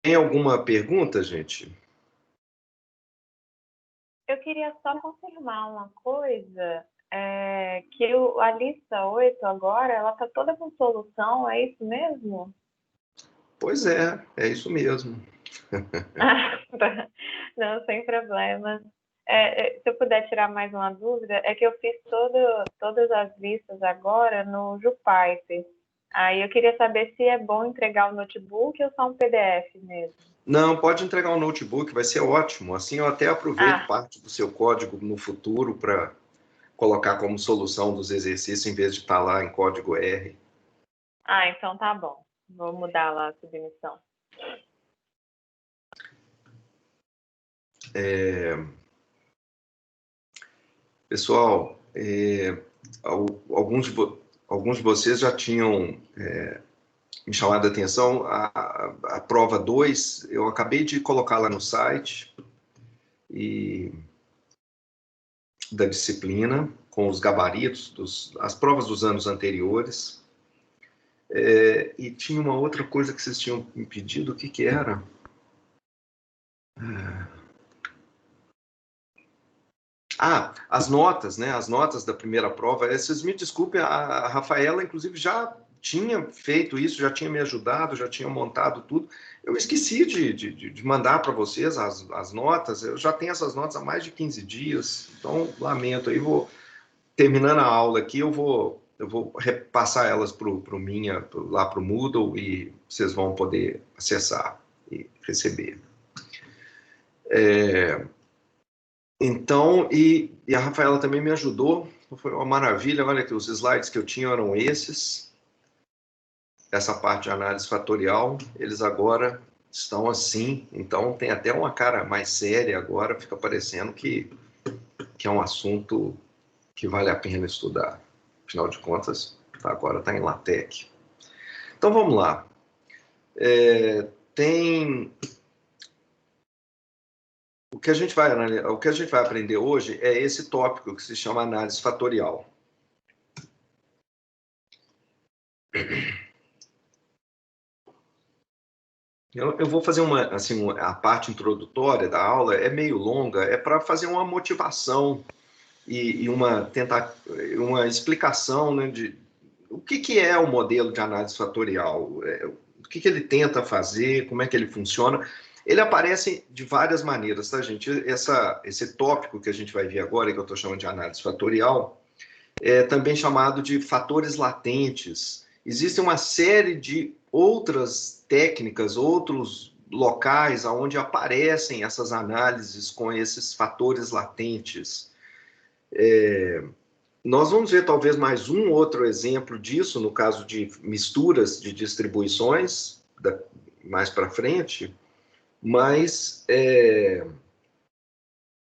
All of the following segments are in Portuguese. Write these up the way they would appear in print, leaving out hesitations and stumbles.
Tem alguma pergunta, gente? Eu queria só confirmar uma coisa, que a lista 8 agora, ela está toda com solução, é isso mesmo? Pois é isso mesmo. Não, sem problema. Se eu puder tirar mais uma dúvida, é que eu fiz todas as listas agora no Jupyter. Aí eu queria saber se é bom entregar o notebook ou só um PDF mesmo. Não, pode entregar um notebook, vai ser ótimo. Assim eu até aproveito Ah, parte do seu código no futuro para colocar como solução dos exercícios em vez de estar lá em código R. então tá bom. Vou mudar lá a submissão. Pessoal, alguns de vocês já tinham me chamado a atenção. A prova 2, eu acabei de colocar lá no site da disciplina, com os gabaritos, as provas dos anos anteriores. E tinha uma outra coisa que vocês tinham me pedido, o que era? As notas, né? As notas da primeira prova. Vocês me desculpem, a Rafaela, inclusive, já tinha feito isso, já tinha me ajudado, já tinha montado tudo. Eu esqueci de mandar para vocês as notas. Eu já tenho essas notas há mais de 15 dias, então lamento. Aí terminando a aula aqui, eu vou repassar elas lá para o Moodle e vocês vão poder acessar e receber. Então, e a Rafaela também me ajudou, foi uma maravilha. Olha que os slides que eu tinha eram esses, essa parte de análise fatorial, eles agora estão assim, então tem até uma cara mais séria agora, fica parecendo que é um assunto que vale a pena estudar. Afinal de contas, agora está em LaTeX. Então vamos lá. O que a gente vai aprender hoje é esse tópico que se chama análise fatorial. Eu vou fazer a parte introdutória da aula é meio longa, é para fazer uma motivação e uma explicação, né, de o que é o modelo de análise fatorial, o que ele tenta fazer, como é que ele funciona. Ele aparece de várias maneiras, tá, gente? Esse tópico que a gente vai ver agora, que eu estou chamando de análise fatorial, é também chamado de fatores latentes. Existe uma série de outras técnicas, outros locais onde aparecem essas análises com esses fatores latentes. Nós vamos ver talvez mais um outro exemplo disso, no caso de misturas de distribuições, mais para frente, mas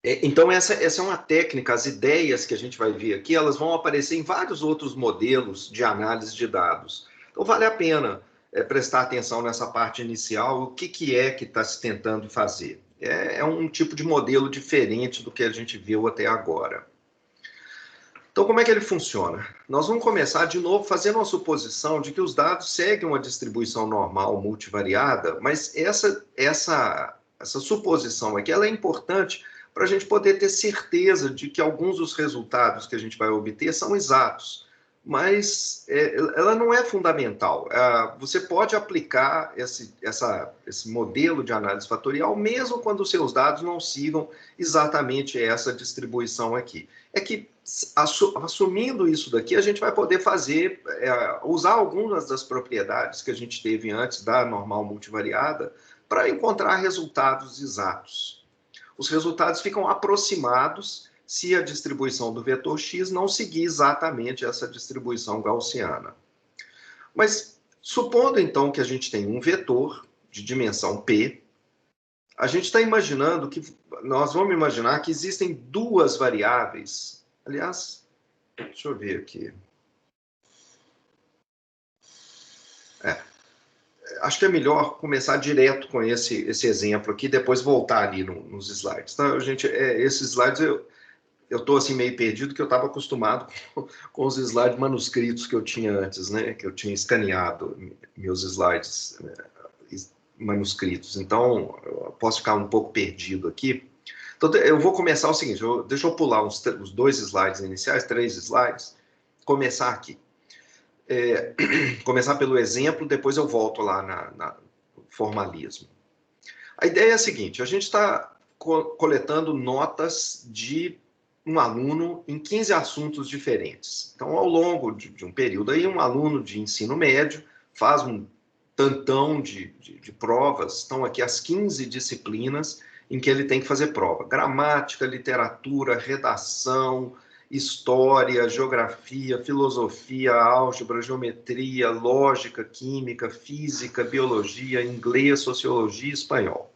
então essa é uma técnica. As ideias que a gente vai ver aqui, elas vão aparecer em vários outros modelos de análise de dados. Então vale a pena prestar atenção nessa parte inicial, o que é que está se tentando fazer. É um tipo de modelo diferente do que a gente viu até agora. Então, como é que ele funciona? Nós vamos começar de novo fazendo uma suposição de que os dados seguem uma distribuição normal multivariada, mas essa suposição aqui ela é importante para a gente poder ter certeza de que alguns dos resultados que a gente vai obter são exatos, mas ela não é fundamental. Você pode aplicar esse modelo de análise fatorial mesmo quando os seus dados não sigam exatamente essa distribuição aqui. É que, assumindo isso daqui, a gente vai poder usar algumas das propriedades que a gente teve antes da normal multivariada para encontrar resultados exatos. Os resultados ficam aproximados se a distribuição do vetor x não seguir exatamente essa distribuição gaussiana. Mas, supondo então que a gente tem um vetor de dimensão p, a gente está imaginando nós vamos imaginar que existem duas variáveis. Aliás, deixa eu ver aqui. Acho que é melhor começar direto com esse exemplo aqui, depois voltar ali nos slides. Tá, gente? Esses slides eu estou assim meio perdido, que eu estava acostumado com os slides manuscritos que eu tinha antes, né? Que eu tinha escaneado meus slides manuscritos, então eu posso ficar um pouco perdido aqui. Então, eu vou começar o seguinte, deixa eu pular os 2 slides iniciais, 3 slides, começar aqui. Começar pelo exemplo, depois eu volto lá no formalismo. A ideia é a seguinte, a gente está coletando notas de um aluno em 15 assuntos diferentes. Então, ao longo de um período aí, um aluno de ensino médio faz um tantão de provas, estão aqui as 15 disciplinas em que ele tem que fazer prova. Gramática, literatura, redação, história, geografia, filosofia, álgebra, geometria, lógica, química, física, biologia, inglês, sociologia e espanhol.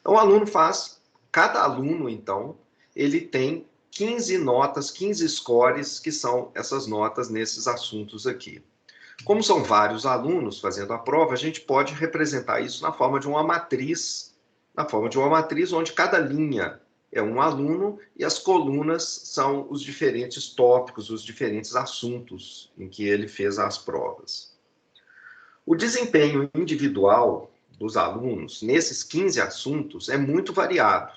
Então, o aluno faz, cada aluno, então, ele tem 15 notas, 15 scores, que são essas notas nesses assuntos aqui. Como são vários alunos fazendo a prova, a gente pode representar isso na forma de uma matriz, onde cada linha é um aluno e as colunas são os diferentes tópicos, os diferentes assuntos em que ele fez as provas. O desempenho individual dos alunos nesses 15 assuntos é muito variado.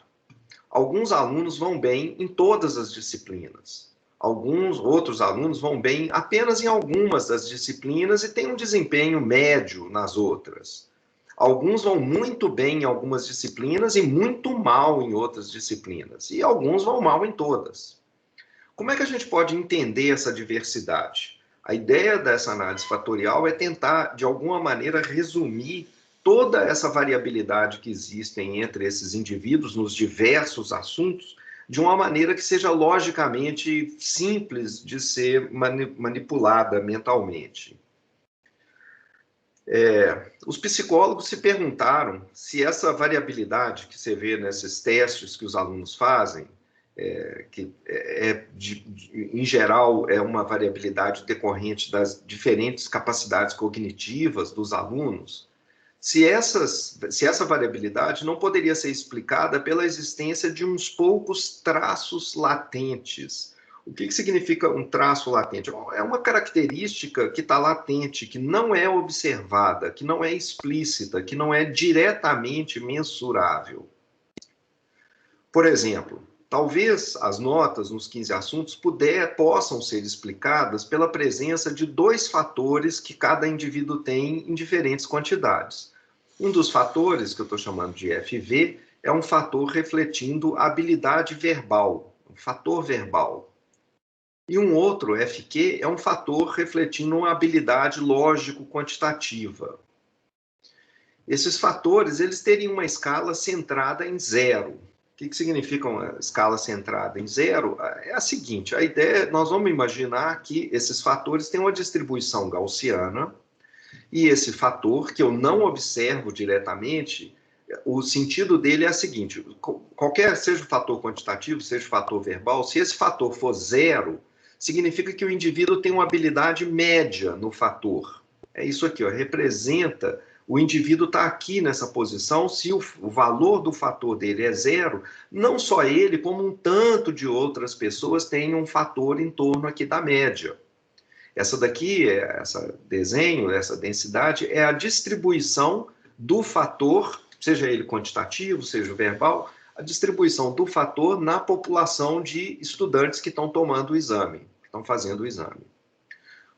Alguns alunos vão bem em todas as disciplinas. Alguns outros alunos vão bem apenas em algumas das disciplinas e têm um desempenho médio nas outras. Alguns vão muito bem em algumas disciplinas e muito mal em outras disciplinas. E alguns vão mal em todas. Como é que a gente pode entender essa diversidade? A ideia dessa análise fatorial é tentar, de alguma maneira, resumir toda essa variabilidade que existe entre esses indivíduos nos diversos assuntos de uma maneira que seja logicamente simples de ser manipulada mentalmente. Os psicólogos se perguntaram se essa variabilidade que você vê nesses testes que os alunos fazem, em geral é uma variabilidade decorrente das diferentes capacidades cognitivas dos alunos, se essa variabilidade não poderia ser explicada pela existência de uns poucos traços latentes. O que significa um traço latente? É uma característica que está latente, que não é observada, que não é explícita, que não é diretamente mensurável. Por exemplo, talvez as notas nos 15 assuntos possam ser explicadas pela presença de 2 fatores que cada indivíduo tem em diferentes quantidades. Um dos fatores, que eu estou chamando de FV, é um fator refletindo a habilidade verbal, um fator verbal. E um outro, FQ, é um fator refletindo uma habilidade lógico-quantitativa. Esses fatores, eles teriam uma escala centrada em 0. O que significa uma escala centrada em 0? É a seguinte, a ideia, nós vamos imaginar que esses fatores têm uma distribuição gaussiana, e esse fator, que eu não observo diretamente, o sentido dele é o seguinte, seja o fator quantitativo, seja o fator verbal, se esse fator for 0, significa que o indivíduo tem uma habilidade média no fator. É isso aqui, ó, representa, o indivíduo está aqui nessa posição, se o valor do fator dele é 0, não só ele, como um tanto de outras pessoas têm um fator em torno aqui da média. Essa daqui, esse desenho, essa densidade, é a distribuição do fator, seja ele quantitativo, seja verbal, a distribuição do fator na população de estudantes que estão tomando o exame, que estão fazendo o exame.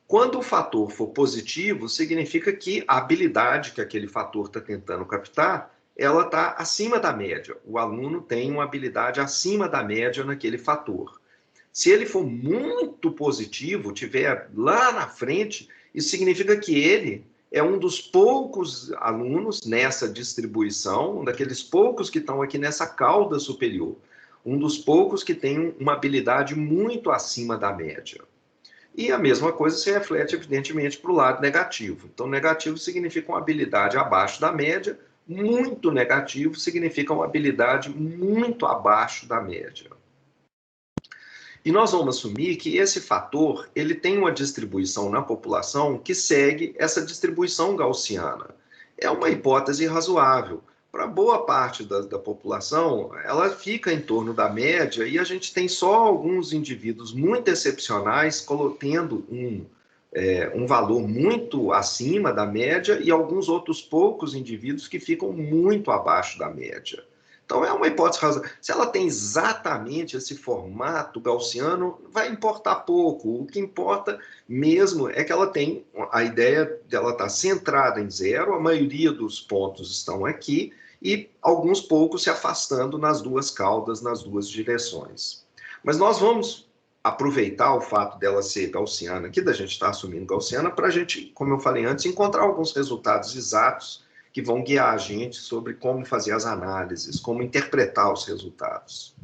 Quando o fator for positivo, significa que a habilidade que aquele fator está tentando captar, ela está acima da média. O aluno tem uma habilidade acima da média naquele fator. Se ele for muito positivo, tiver lá na frente, isso significa que ele é um dos poucos alunos nessa distribuição, um daqueles poucos que estão aqui nessa cauda superior, um dos poucos que tem uma habilidade muito acima da média. E a mesma coisa se reflete, evidentemente, para o lado negativo. Então, negativo significa uma habilidade abaixo da média, muito negativo significa uma habilidade muito abaixo da média. E nós vamos assumir que esse fator ele tem uma distribuição na população que segue essa distribuição gaussiana. É uma hipótese razoável. Para boa parte da população, ela fica em torno da média e a gente tem só alguns indivíduos muito excepcionais tendo um valor muito acima da média e alguns outros poucos indivíduos que ficam muito abaixo da média. Então, é uma hipótese razoável. Se ela tem exatamente esse formato gaussiano, vai importar pouco. O que importa mesmo é que ela tem a ideia de ela estar centrada em zero, a maioria dos pontos estão aqui, e alguns poucos se afastando nas duas caudas, nas duas direções. Mas nós vamos aproveitar o fato dela ser gaussiana, aqui da gente estar assumindo gaussiana, para a gente, como eu falei antes, encontrar alguns resultados exatos que vão guiar a gente sobre como fazer as análises, como interpretar os resultados.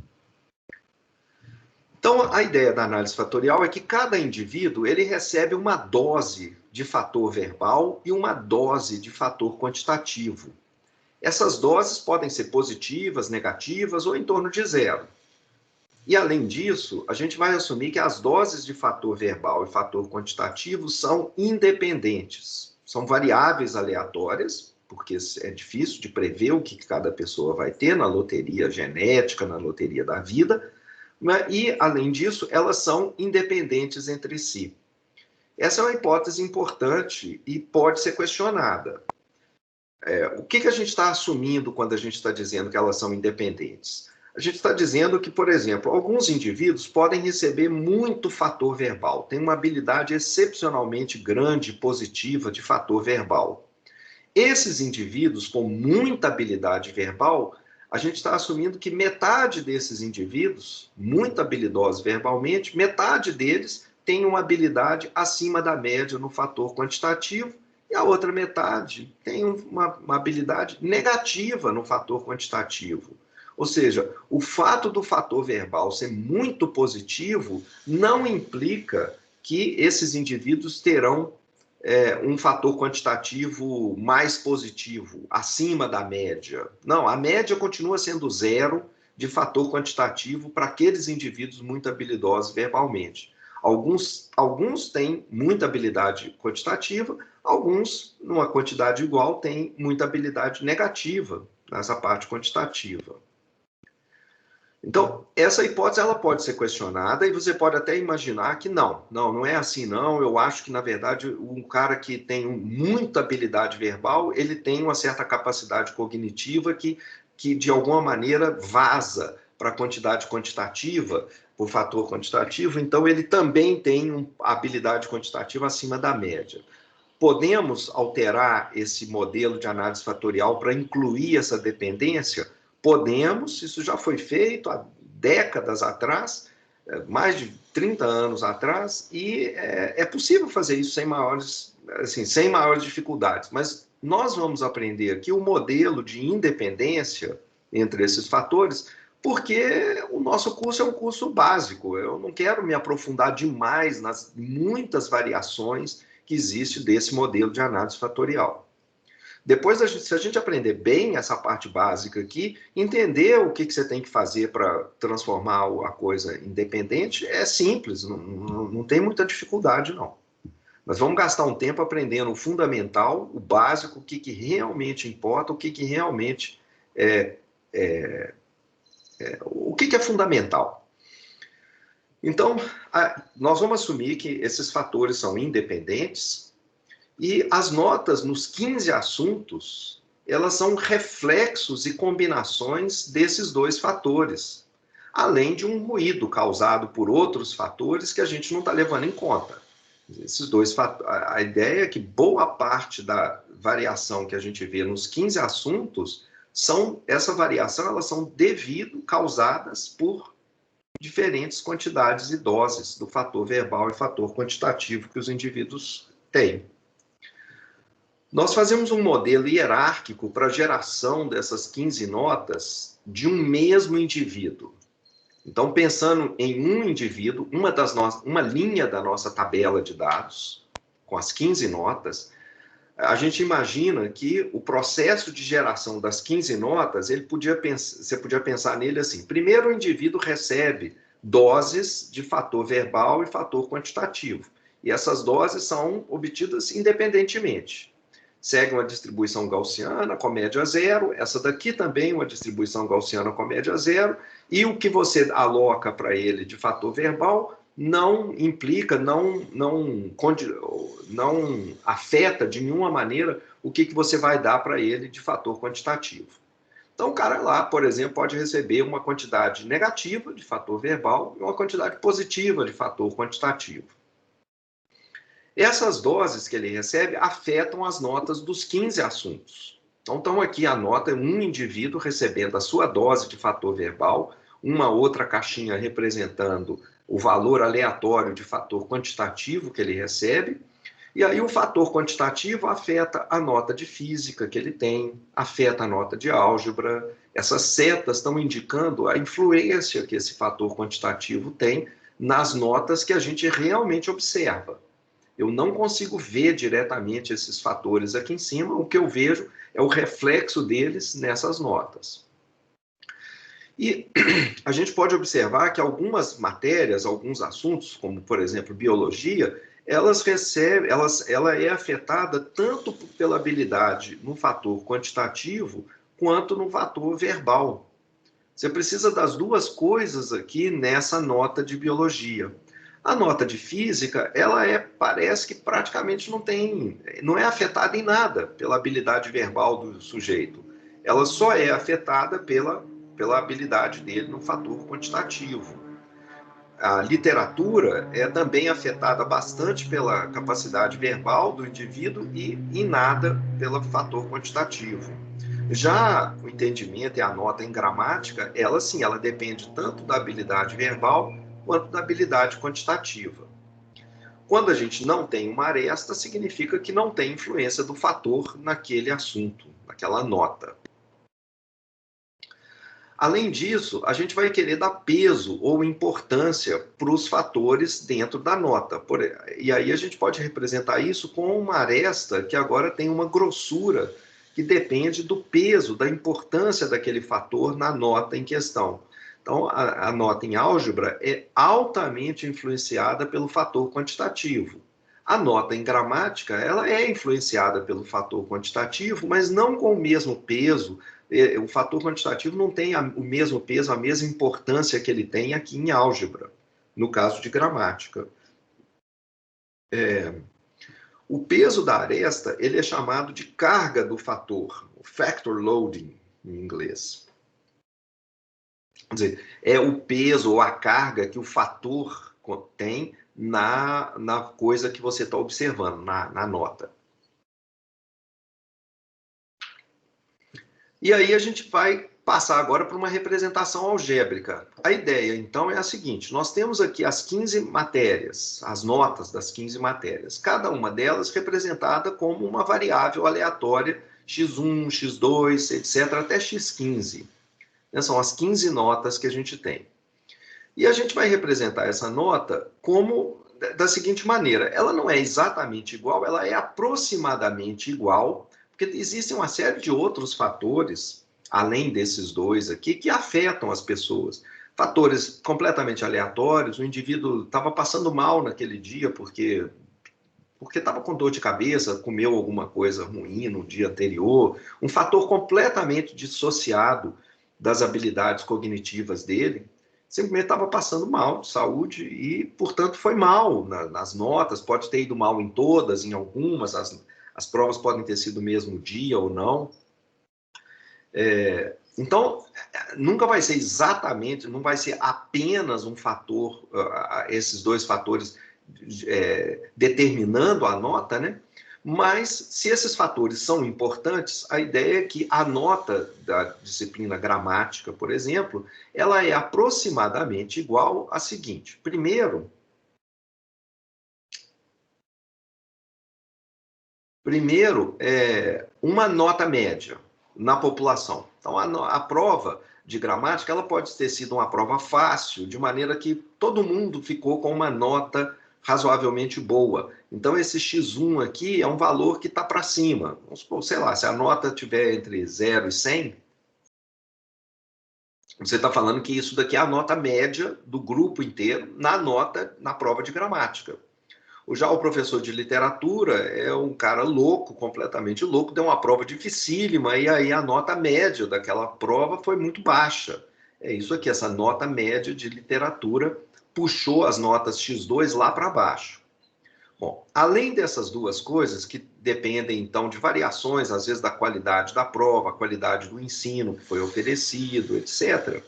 Então, a ideia da análise fatorial é que cada indivíduo ele recebe uma dose de fator verbal e uma dose de fator quantitativo. Essas doses podem ser positivas, negativas ou em torno de zero. E, além disso, a gente vai assumir que as doses de fator verbal e fator quantitativo são independentes. São variáveis aleatórias, porque é difícil de prever o que cada pessoa vai ter na loteria genética, na loteria da vida, e, além disso, elas são independentes entre si. Essa é uma hipótese importante e pode ser questionada. O que a gente está assumindo quando a gente está dizendo que elas são independentes? A gente está dizendo que, por exemplo, alguns indivíduos podem receber muito fator verbal, têm uma habilidade excepcionalmente grande e positiva de fator verbal. Esses indivíduos com muita habilidade verbal, a gente está assumindo que metade desses indivíduos, muito habilidosos verbalmente, metade deles tem uma habilidade acima da média no fator quantitativo e a outra metade tem uma habilidade negativa no fator quantitativo. Ou seja, o fato do fator verbal ser muito positivo não implica que esses indivíduos terão um fator quantitativo mais positivo, acima da média. Não, a média continua sendo zero de fator quantitativo para aqueles indivíduos muito habilidosos verbalmente. Alguns têm muita habilidade quantitativa, alguns, numa quantidade igual, têm muita habilidade negativa nessa parte quantitativa. Então, essa hipótese ela pode ser questionada e você pode até imaginar que não é assim não, eu acho que, na verdade, um cara que tem muita habilidade verbal, ele tem uma certa capacidade cognitiva que de alguma maneira, vaza para a quantidade quantitativa, por fator quantitativo, então ele também tem uma habilidade quantitativa acima da média. Podemos alterar esse modelo de análise fatorial para incluir essa dependência? Podemos, isso já foi feito há décadas atrás, mais de 30 anos atrás, e é possível fazer isso sem maiores dificuldades. Mas nós vamos aprender aqui o modelo de independência entre esses fatores, porque o nosso curso é um curso básico. Eu não quero me aprofundar demais nas muitas variações que existem desse modelo de análise fatorial. Depois, se a gente aprender bem essa parte básica aqui, entender o que você tem que fazer para transformar a coisa independente, é simples, não tem muita dificuldade, não. Nós vamos gastar um tempo aprendendo o fundamental, o básico, o que realmente importa, o que realmente o que é fundamental. Então, nós vamos assumir que esses fatores são independentes, e as notas nos 15 assuntos, elas são reflexos e combinações desses dois fatores, além de um ruído causado por outros fatores que a gente não está levando em conta. Esses dois fatores, a ideia é que boa parte da variação que a gente vê nos 15 assuntos, essa variação, elas são causadas por diferentes quantidades e doses do fator verbal e fator quantitativo que os indivíduos têm. Nós fazemos um modelo hierárquico para a geração dessas 15 notas de um mesmo indivíduo. Então, pensando em um indivíduo, uma linha da nossa tabela de dados, com as 15 notas, a gente imagina que o processo de geração das 15 notas, você podia pensar nele assim: primeiro o indivíduo recebe doses de fator verbal e fator quantitativo, e essas doses são obtidas independentemente. Segue uma distribuição gaussiana com média zero, essa daqui também uma distribuição gaussiana com média zero, e o que você aloca para ele de fator verbal não implica, não afeta de nenhuma maneira o que você vai dar para ele de fator quantitativo. Então, o cara lá, por exemplo, pode receber uma quantidade negativa de fator verbal e uma quantidade positiva de fator quantitativo. Essas doses que ele recebe afetam as notas dos 15 assuntos. Então, aqui a nota é um indivíduo recebendo a sua dose de fator verbal, uma outra caixinha representando o valor aleatório de fator quantitativo que ele recebe, e aí o fator quantitativo afeta a nota de física que ele tem, afeta a nota de álgebra. Essas setas estão indicando a influência que esse fator quantitativo tem nas notas que a gente realmente observa. Eu não consigo ver diretamente esses fatores aqui em cima, o que eu vejo é o reflexo deles nessas notas. E a gente pode observar que algumas matérias, alguns assuntos, como por exemplo biologia, ela é afetada tanto pela habilidade no fator quantitativo quanto no fator verbal. Você precisa das duas coisas aqui nessa nota de biologia. A nota de física, parece que praticamente não é afetada em nada pela habilidade verbal do sujeito. Ela só é afetada pela habilidade dele no fator quantitativo. A literatura é também afetada bastante pela capacidade verbal do indivíduo e em nada pelo fator quantitativo. Já o entendimento e a nota em gramática, ela sim, ela depende tanto da habilidade verbal quanto da habilidade quantitativa. Quando a gente não tem uma aresta, significa que não tem influência do fator naquele assunto, naquela nota. Além disso, a gente vai querer dar peso ou importância para os fatores dentro da nota. E aí a gente pode representar isso com uma aresta que agora tem uma grossura que depende do peso, da importância daquele fator na nota em questão. Então, a nota em álgebra é altamente influenciada pelo fator quantitativo. A nota em gramática, ela é influenciada pelo fator quantitativo, mas não com o mesmo peso. O fator quantitativo não tem o mesmo peso, a mesma importância que ele tem aqui em álgebra, no caso de gramática. O peso da aresta, ele é chamado de carga do fator, o factor loading, em inglês. Quer dizer, é o peso ou a carga que o fator tem na coisa que você está observando, na nota. E aí a gente vai passar agora para uma representação algébrica. A ideia, então, é a seguinte: nós temos aqui as 15 matérias, as notas das 15 matérias, cada uma delas representada como uma variável aleatória, x1, x2, etc., até x15. São as 15 notas que a gente tem. E a gente vai representar essa nota como da seguinte maneira: ela não é exatamente igual, ela é aproximadamente igual, porque existem uma série de outros fatores, além desses dois aqui, que afetam as pessoas. Fatores completamente aleatórios, o indivíduo estava passando mal naquele dia porque estava com dor de cabeça, comeu alguma coisa ruim no dia anterior, um fator completamente dissociado das habilidades cognitivas dele, simplesmente estava passando mal de saúde e, portanto, foi mal nas notas, pode ter ido mal em todas, em algumas, as provas podem ter sido no mesmo dia ou não. Então, nunca vai ser exatamente, não vai ser apenas um fator, esses dois fatores determinando a nota, né? Mas, se esses fatores são importantes, a ideia é que a nota da disciplina gramática, por exemplo, ela é aproximadamente igual à seguinte. Primeiro, uma nota média na população. Então, a prova de gramática ela pode ter sido uma prova fácil, de maneira que todo mundo ficou com uma nota razoavelmente boa. Então, esse x1 aqui é um valor que está para cima. Vamos supor, sei lá, se a nota estiver entre 0 e 100, você está falando que isso daqui é a nota média do grupo inteiro na prova de gramática. Já o professor de literatura é um cara louco, completamente louco, deu uma prova dificílima e aí a nota média daquela prova foi muito baixa. É isso aqui, essa nota média de literatura puxou as notas X2 lá para baixo. Bom, além dessas duas coisas, que dependem, então, de variações, às vezes, da qualidade da prova, a qualidade do ensino que foi oferecido, etc.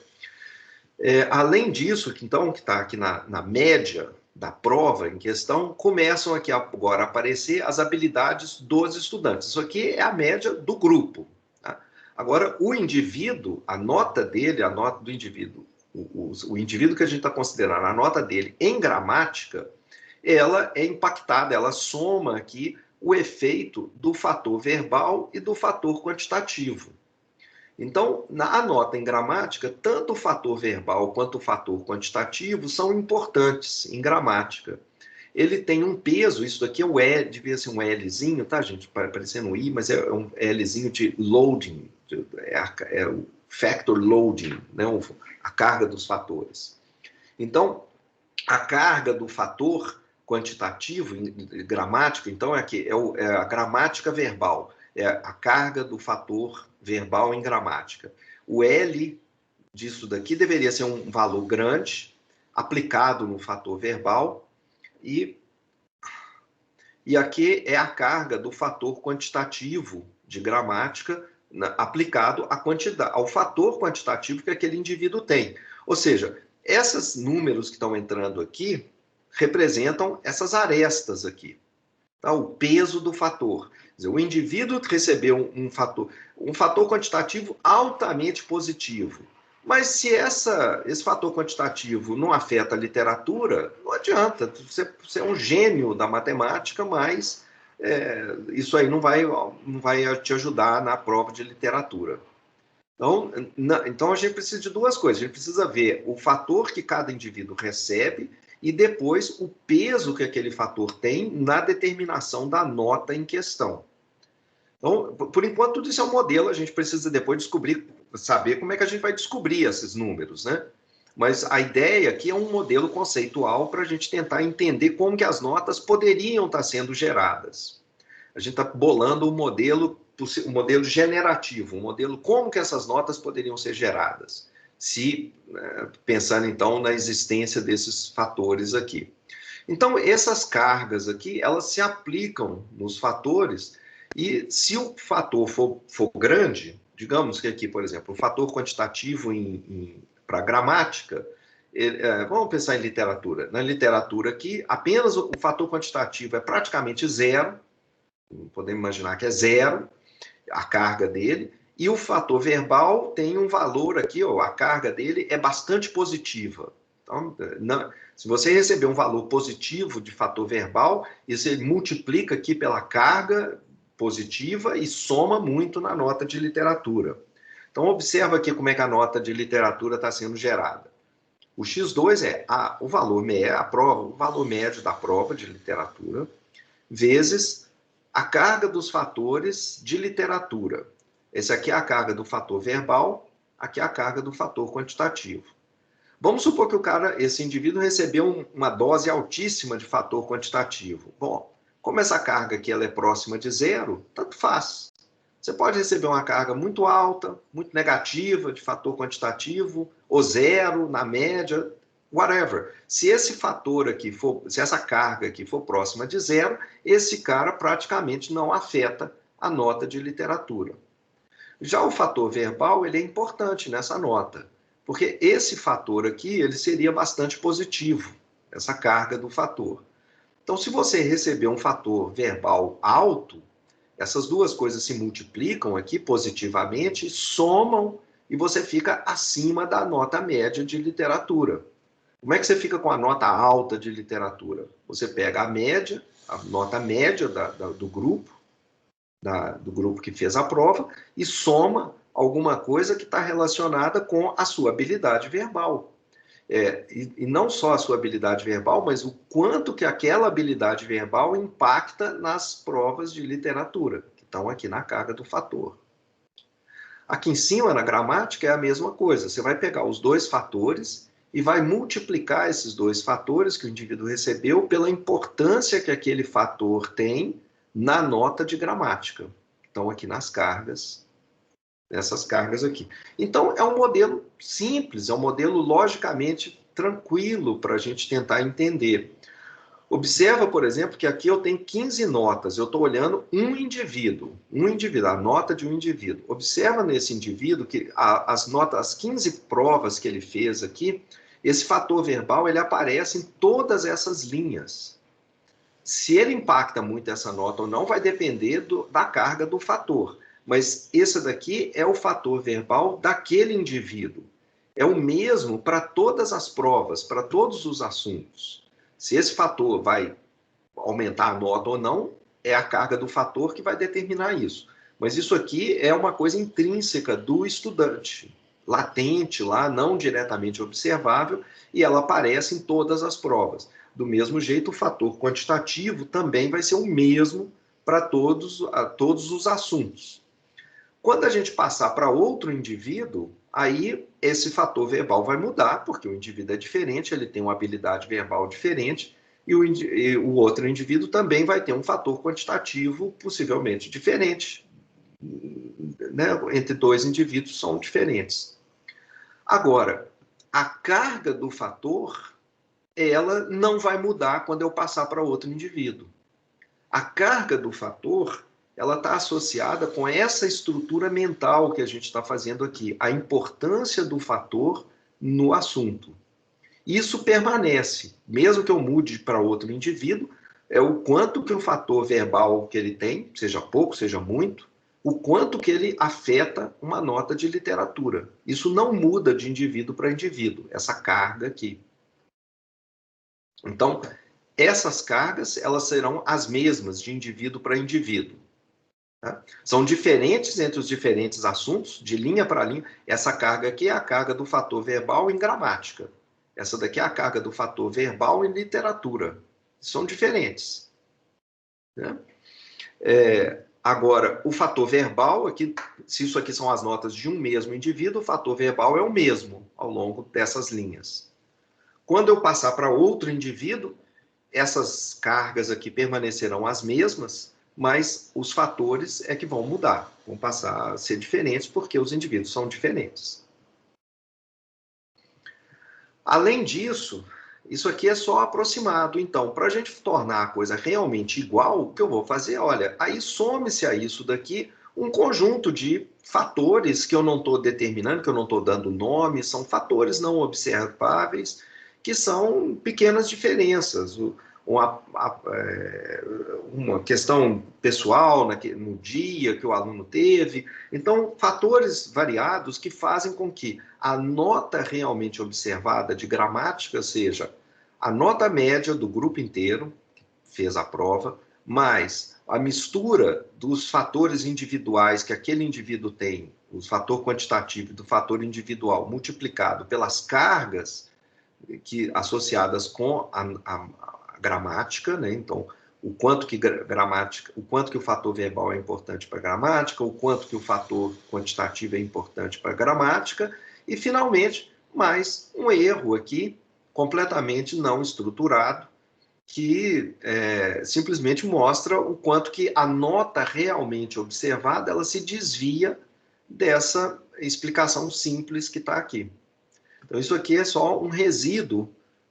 Além disso, então, que está aqui na média da prova em questão, começam aqui agora a aparecer as habilidades dos estudantes. Isso aqui é a média do grupo. Tá? Agora, o indivíduo, a nota dele, a nota do indivíduo, o indivíduo que a gente está considerando, a nota dele em gramática, ela é impactada, ela soma aqui o efeito do fator verbal e do fator quantitativo. Então, na nota em gramática, tanto o fator verbal quanto o fator quantitativo são importantes em gramática. Ele tem um peso, isso daqui é o L, devia ser um Lzinho, tá, gente? Parecendo um I, mas é um Lzinho de loading, é o factor loading, né? A carga dos fatores. Então, a carga do fator quantitativo em gramática, então, é a gramática verbal, é a carga do fator verbal em gramática. O L disso daqui deveria ser um valor grande, aplicado no fator verbal, e aqui é a carga do fator quantitativo de gramática aplicado ao fator quantitativo que aquele indivíduo tem. Ou seja, esses números que estão entrando aqui representam essas arestas aqui. Tá? O peso do fator. Quer dizer, o indivíduo recebeu um fator quantitativo altamente positivo. Mas se esse fator quantitativo não afeta a literatura, não adianta. Você é um gênio da matemática, mas isso aí não vai te ajudar na prova de literatura. Então, a gente precisa de duas coisas. A gente precisa ver o fator que cada indivíduo recebe e depois o peso que aquele fator tem na determinação da nota em questão. Então, por enquanto, tudo isso é um modelo, a gente precisa depois saber como é que a gente vai descobrir esses números, né? Mas a ideia aqui é um modelo conceitual para a gente tentar entender como que as notas poderiam estar sendo geradas. A gente está bolando um modelo generativo, um modelo como que essas notas poderiam ser geradas, pensando então na existência desses fatores aqui. Então, essas cargas aqui, elas se aplicam nos fatores, e se o fator for grande, digamos que aqui, por exemplo, o fator quantitativo para gramática, vamos pensar em literatura. Na literatura aqui, apenas o fator quantitativo é praticamente zero, podemos imaginar que é zero, a carga dele, e o fator verbal tem um valor aqui, a carga dele é bastante positiva. Então, se você receber um valor positivo de fator verbal, isso ele multiplica aqui pela carga positiva e soma muito na nota de literatura. Então, observa aqui como é que a nota de literatura está sendo gerada. O X2 é o valor médio da prova de literatura, vezes a carga dos fatores de literatura. Esse aqui é a carga do fator verbal, aqui é a carga do fator quantitativo. Vamos supor que esse indivíduo recebeu uma dose altíssima de fator quantitativo. Bom, como essa carga aqui ela é próxima de zero, tanto faz. Você pode receber uma carga muito alta, muito negativa de fator quantitativo, ou zero, na média, whatever. Se esse fator aqui se essa carga aqui for próxima de zero, esse cara praticamente não afeta a nota de literatura. Já o fator verbal, ele é importante nessa nota, porque esse fator aqui, ele seria bastante positivo, essa carga do fator. Então, se você receber um fator verbal alto, essas duas coisas se multiplicam aqui positivamente, somam, e você fica acima da nota média de literatura. Como é que você fica com a nota alta de literatura? Você pega a média, a nota média do grupo que fez a prova, e soma alguma coisa que está relacionada com a sua habilidade verbal. E não só a sua habilidade verbal, mas o quanto que aquela habilidade verbal impacta nas provas de literatura, que estão aqui na carga do fator. Aqui em cima, na gramática, é a mesma coisa. Você vai pegar os dois fatores e vai multiplicar esses dois fatores que o indivíduo recebeu pela importância que aquele fator tem na nota de gramática. Então, aqui nas cargas, essas cargas aqui. Então, é um modelo simples, é um modelo logicamente tranquilo para a gente tentar entender. Observa, por exemplo, que aqui eu tenho 15 notas, eu estou olhando um indivíduo, a nota de um indivíduo. Observa nesse indivíduo que as 15 provas que ele fez aqui, esse fator verbal, ele aparece em todas essas linhas. Se ele impacta muito essa nota ou não, vai depender da carga do fator. Mas esse daqui é o fator verbal daquele indivíduo. É o mesmo para todas as provas, para todos os assuntos. Se esse fator vai aumentar a nota ou não, é a carga do fator que vai determinar isso. Mas isso aqui é uma coisa intrínseca do estudante, latente lá, não diretamente observável, e ela aparece em todas as provas. Do mesmo jeito, o fator quantitativo também vai ser o mesmo para todos os assuntos. Quando a gente passar para outro indivíduo, aí esse fator verbal vai mudar, porque o indivíduo é diferente, ele tem uma habilidade verbal diferente, e o outro indivíduo também vai ter um fator quantitativo possivelmente diferente. Né? Entre dois indivíduos são diferentes. Agora, a carga do fator, ela não vai mudar quando eu passar para outro indivíduo. A carga do fator, ela está associada com essa estrutura mental que a gente está fazendo aqui, a importância do fator no assunto. Isso permanece, mesmo que eu mude para outro indivíduo, é o quanto que o fator verbal que ele tem, seja pouco, seja muito, o quanto que ele afeta uma nota de literatura. Isso não muda de indivíduo para indivíduo, essa carga aqui. Então, essas cargas, elas serão as mesmas de indivíduo para indivíduo. Tá? São diferentes entre os diferentes assuntos, de linha para linha. Essa carga aqui é a carga do fator verbal em gramática. Essa daqui é a carga do fator verbal em literatura. São diferentes. Né? Agora, o fator verbal, aqui, se isso aqui são as notas de um mesmo indivíduo, o fator verbal é o mesmo ao longo dessas linhas. Quando eu passar para outro indivíduo, essas cargas aqui permanecerão as mesmas, mas os fatores é que vão mudar, vão passar a ser diferentes, porque os indivíduos são diferentes. Além disso, isso aqui é só aproximado. Então, para a gente tornar a coisa realmente igual, o que eu vou fazer? Olha, aí some-se a isso daqui um conjunto de fatores que eu não estou determinando, que eu não estou dando nome, são fatores não observáveis, que são pequenas diferenças. Uma questão pessoal no dia que o aluno teve. Então, fatores variados que fazem com que a nota realmente observada de gramática seja a nota média do grupo inteiro, que fez a prova, mais a mistura dos fatores individuais que aquele indivíduo tem, o fator quantitativo do fator individual, multiplicado pelas cargas associadas com a gramática, né? Então, o quanto que o fator verbal é importante para a gramática, o quanto que o fator quantitativo é importante para a gramática, e, finalmente, mais um erro aqui, completamente não estruturado, que simplesmente mostra o quanto que a nota realmente observada, ela se desvia dessa explicação simples que está aqui. Então, isso aqui é só um resíduo,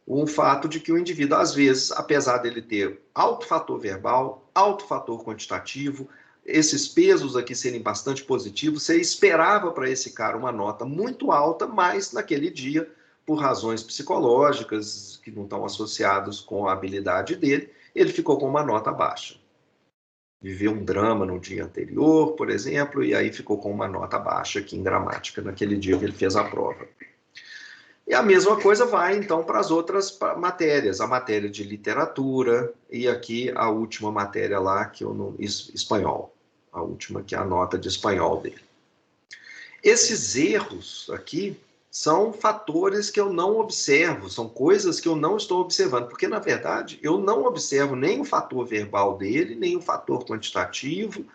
um fato de que o indivíduo, às vezes, apesar dele ter alto fator verbal, alto fator quantitativo, esses pesos aqui serem bastante positivos, você esperava para esse cara uma nota muito alta, mas naquele dia, por razões psicológicas que não estão associadas com a habilidade dele, ele ficou com uma nota baixa. Viveu um drama no dia anterior, por exemplo, e aí ficou com uma nota baixa aqui em gramática, naquele dia que ele fez a prova. E a mesma coisa vai, então, para as outras matérias, a matéria de literatura e aqui a última matéria lá, que eu não, espanhol, a última que é a nota de espanhol dele. Esses erros aqui são fatores que eu não observo, são coisas que eu não estou observando, porque, na verdade, eu não observo nem o fator verbal dele, nem o fator quantitativo,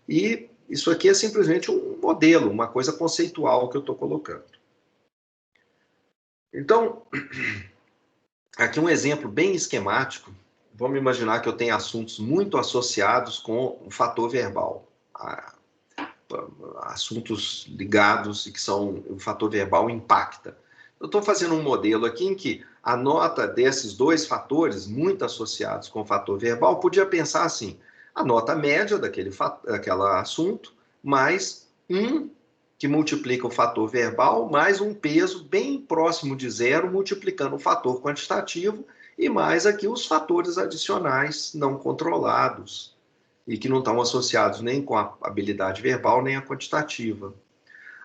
e isso aqui é simplesmente um modelo, uma coisa conceitual que eu estou colocando. Então, aqui um exemplo bem esquemático. Vamos imaginar que eu tenho assuntos muito associados com o fator verbal. Assuntos ligados e que o fator verbal impacta. Eu estou fazendo um modelo aqui em que a nota desses dois fatores, muito associados com o fator verbal, podia pensar assim, a nota média daquele assunto, mais um que multiplica o fator verbal, mais um peso bem próximo de zero, multiplicando o fator quantitativo, e mais aqui os fatores adicionais não controlados, e que não estão associados nem com a habilidade verbal, nem a quantitativa.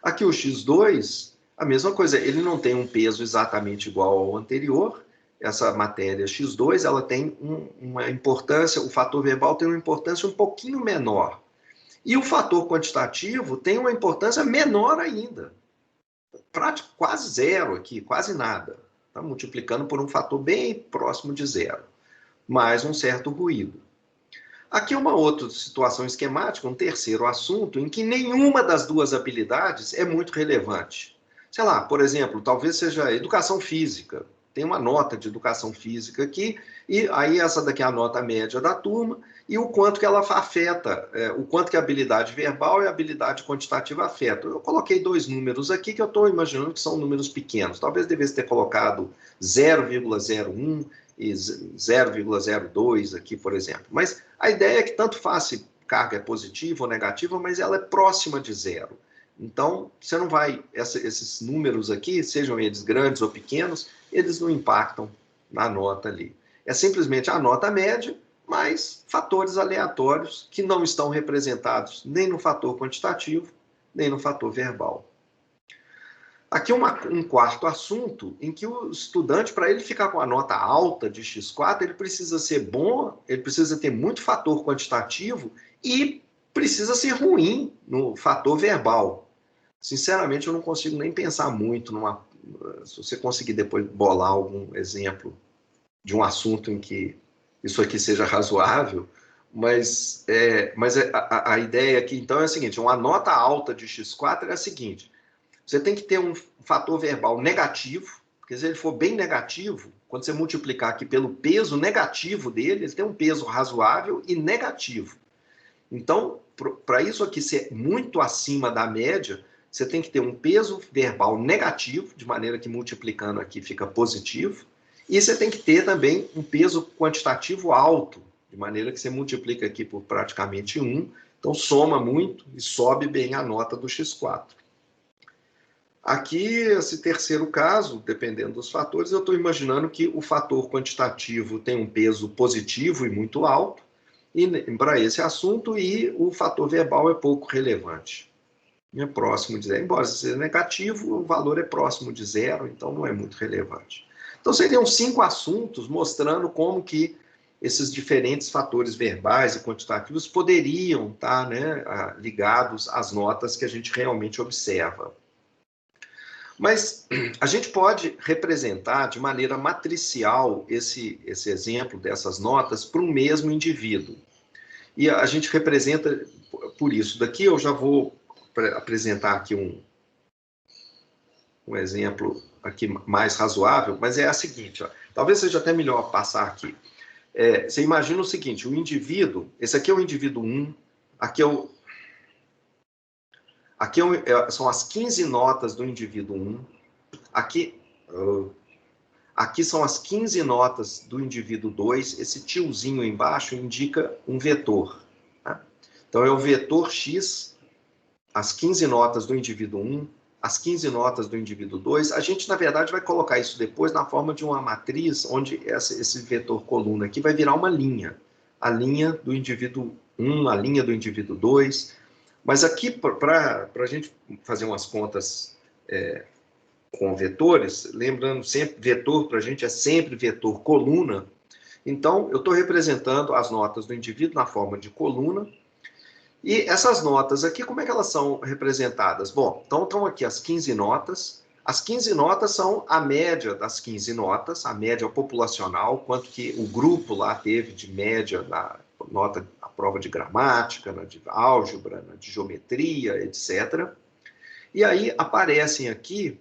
Aqui o x2, a mesma coisa, ele não tem um peso exatamente igual ao anterior, essa matéria x2, ela tem uma importância, o fator verbal tem uma importância um pouquinho menor. E o fator quantitativo tem uma importância menor ainda. Quase zero aqui, quase nada. Está multiplicando por um fator bem próximo de zero, mais um certo ruído. Aqui uma outra situação esquemática, um terceiro assunto, em que nenhuma das duas habilidades é muito relevante. Sei lá, por exemplo, talvez seja educação física. Tem uma nota de educação física aqui, e aí essa daqui é a nota média da turma, e o quanto que ela afeta, o quanto que a habilidade verbal e a habilidade quantitativa afetam. Eu coloquei dois números aqui que eu estou imaginando que são números pequenos. Talvez devesse ter colocado 0,01 e 0,02 aqui, por exemplo. Mas a ideia é que tanto faz se carga é positiva ou negativa, mas ela é próxima de zero. Então, você não vai... esses números aqui, sejam eles grandes ou pequenos, eles não impactam na nota ali. É simplesmente a nota média, mais fatores aleatórios que não estão representados nem no fator quantitativo, nem no fator verbal. Aqui um quarto assunto em que o estudante, para ele ficar com a nota alta de X4, ele precisa ser bom, ele precisa ter muito fator quantitativo e precisa ser ruim no fator verbal. Sinceramente, eu não consigo nem pensar muito numa... Se você conseguir depois bolar algum exemplo de um assunto em que isso aqui seja razoável, mas a ideia aqui, então, é a seguinte, uma nota alta de X4 é a seguinte: você tem que ter um fator verbal negativo, porque se ele for bem negativo, quando você multiplicar aqui pelo peso negativo dele, ele tem um peso razoável e negativo. Então, para isso aqui ser muito acima da média, você tem que ter um peso verbal negativo, de maneira que multiplicando aqui fica positivo, e você tem que ter também um peso quantitativo alto, de maneira que você multiplica aqui por praticamente 1, então soma muito e sobe bem a nota do X4. Aqui, esse terceiro caso, dependendo dos fatores, eu estou imaginando que o fator quantitativo tem um peso positivo e muito alto, e para esse assunto, e o fator verbal é pouco relevante. É próximo de zero. Embora seja negativo, o valor é próximo de zero, então não é muito relevante. Então seriam 5 assuntos mostrando como que esses diferentes fatores verbais e quantitativos poderiam estar, né, ligados às notas que a gente realmente observa. Mas a gente pode representar de maneira matricial esse exemplo dessas notas para um mesmo indivíduo. E a gente representa por isso. Daqui eu já vou apresentar aqui um exemplo aqui mais razoável, mas é a seguinte, ó, talvez seja até melhor passar aqui. Você imagina o seguinte, o indivíduo, esse aqui é o indivíduo 1, são as 15 notas do indivíduo 1, aqui são as 15 notas do indivíduo 2, esse tiozinho embaixo indica um vetor. Tá? Então é o vetor X, as 15 notas do indivíduo 1, as 15 notas do indivíduo 2, a gente, na verdade, vai colocar isso depois na forma de uma matriz, onde esse vetor coluna aqui vai virar uma linha. A linha do indivíduo 1, a linha do indivíduo 2. Mas aqui, para a gente fazer umas contas com vetores, lembrando sempre, vetor para a gente é sempre vetor coluna. Então, eu estou representando as notas do indivíduo na forma de coluna. E essas notas aqui, como é que elas são representadas? Bom, então estão aqui as 15 notas. As 15 notas são a média das 15 notas, a média populacional, quanto que o grupo lá teve de média na nota, a prova de gramática, na de álgebra, na de geometria, etc. E aí aparecem aqui...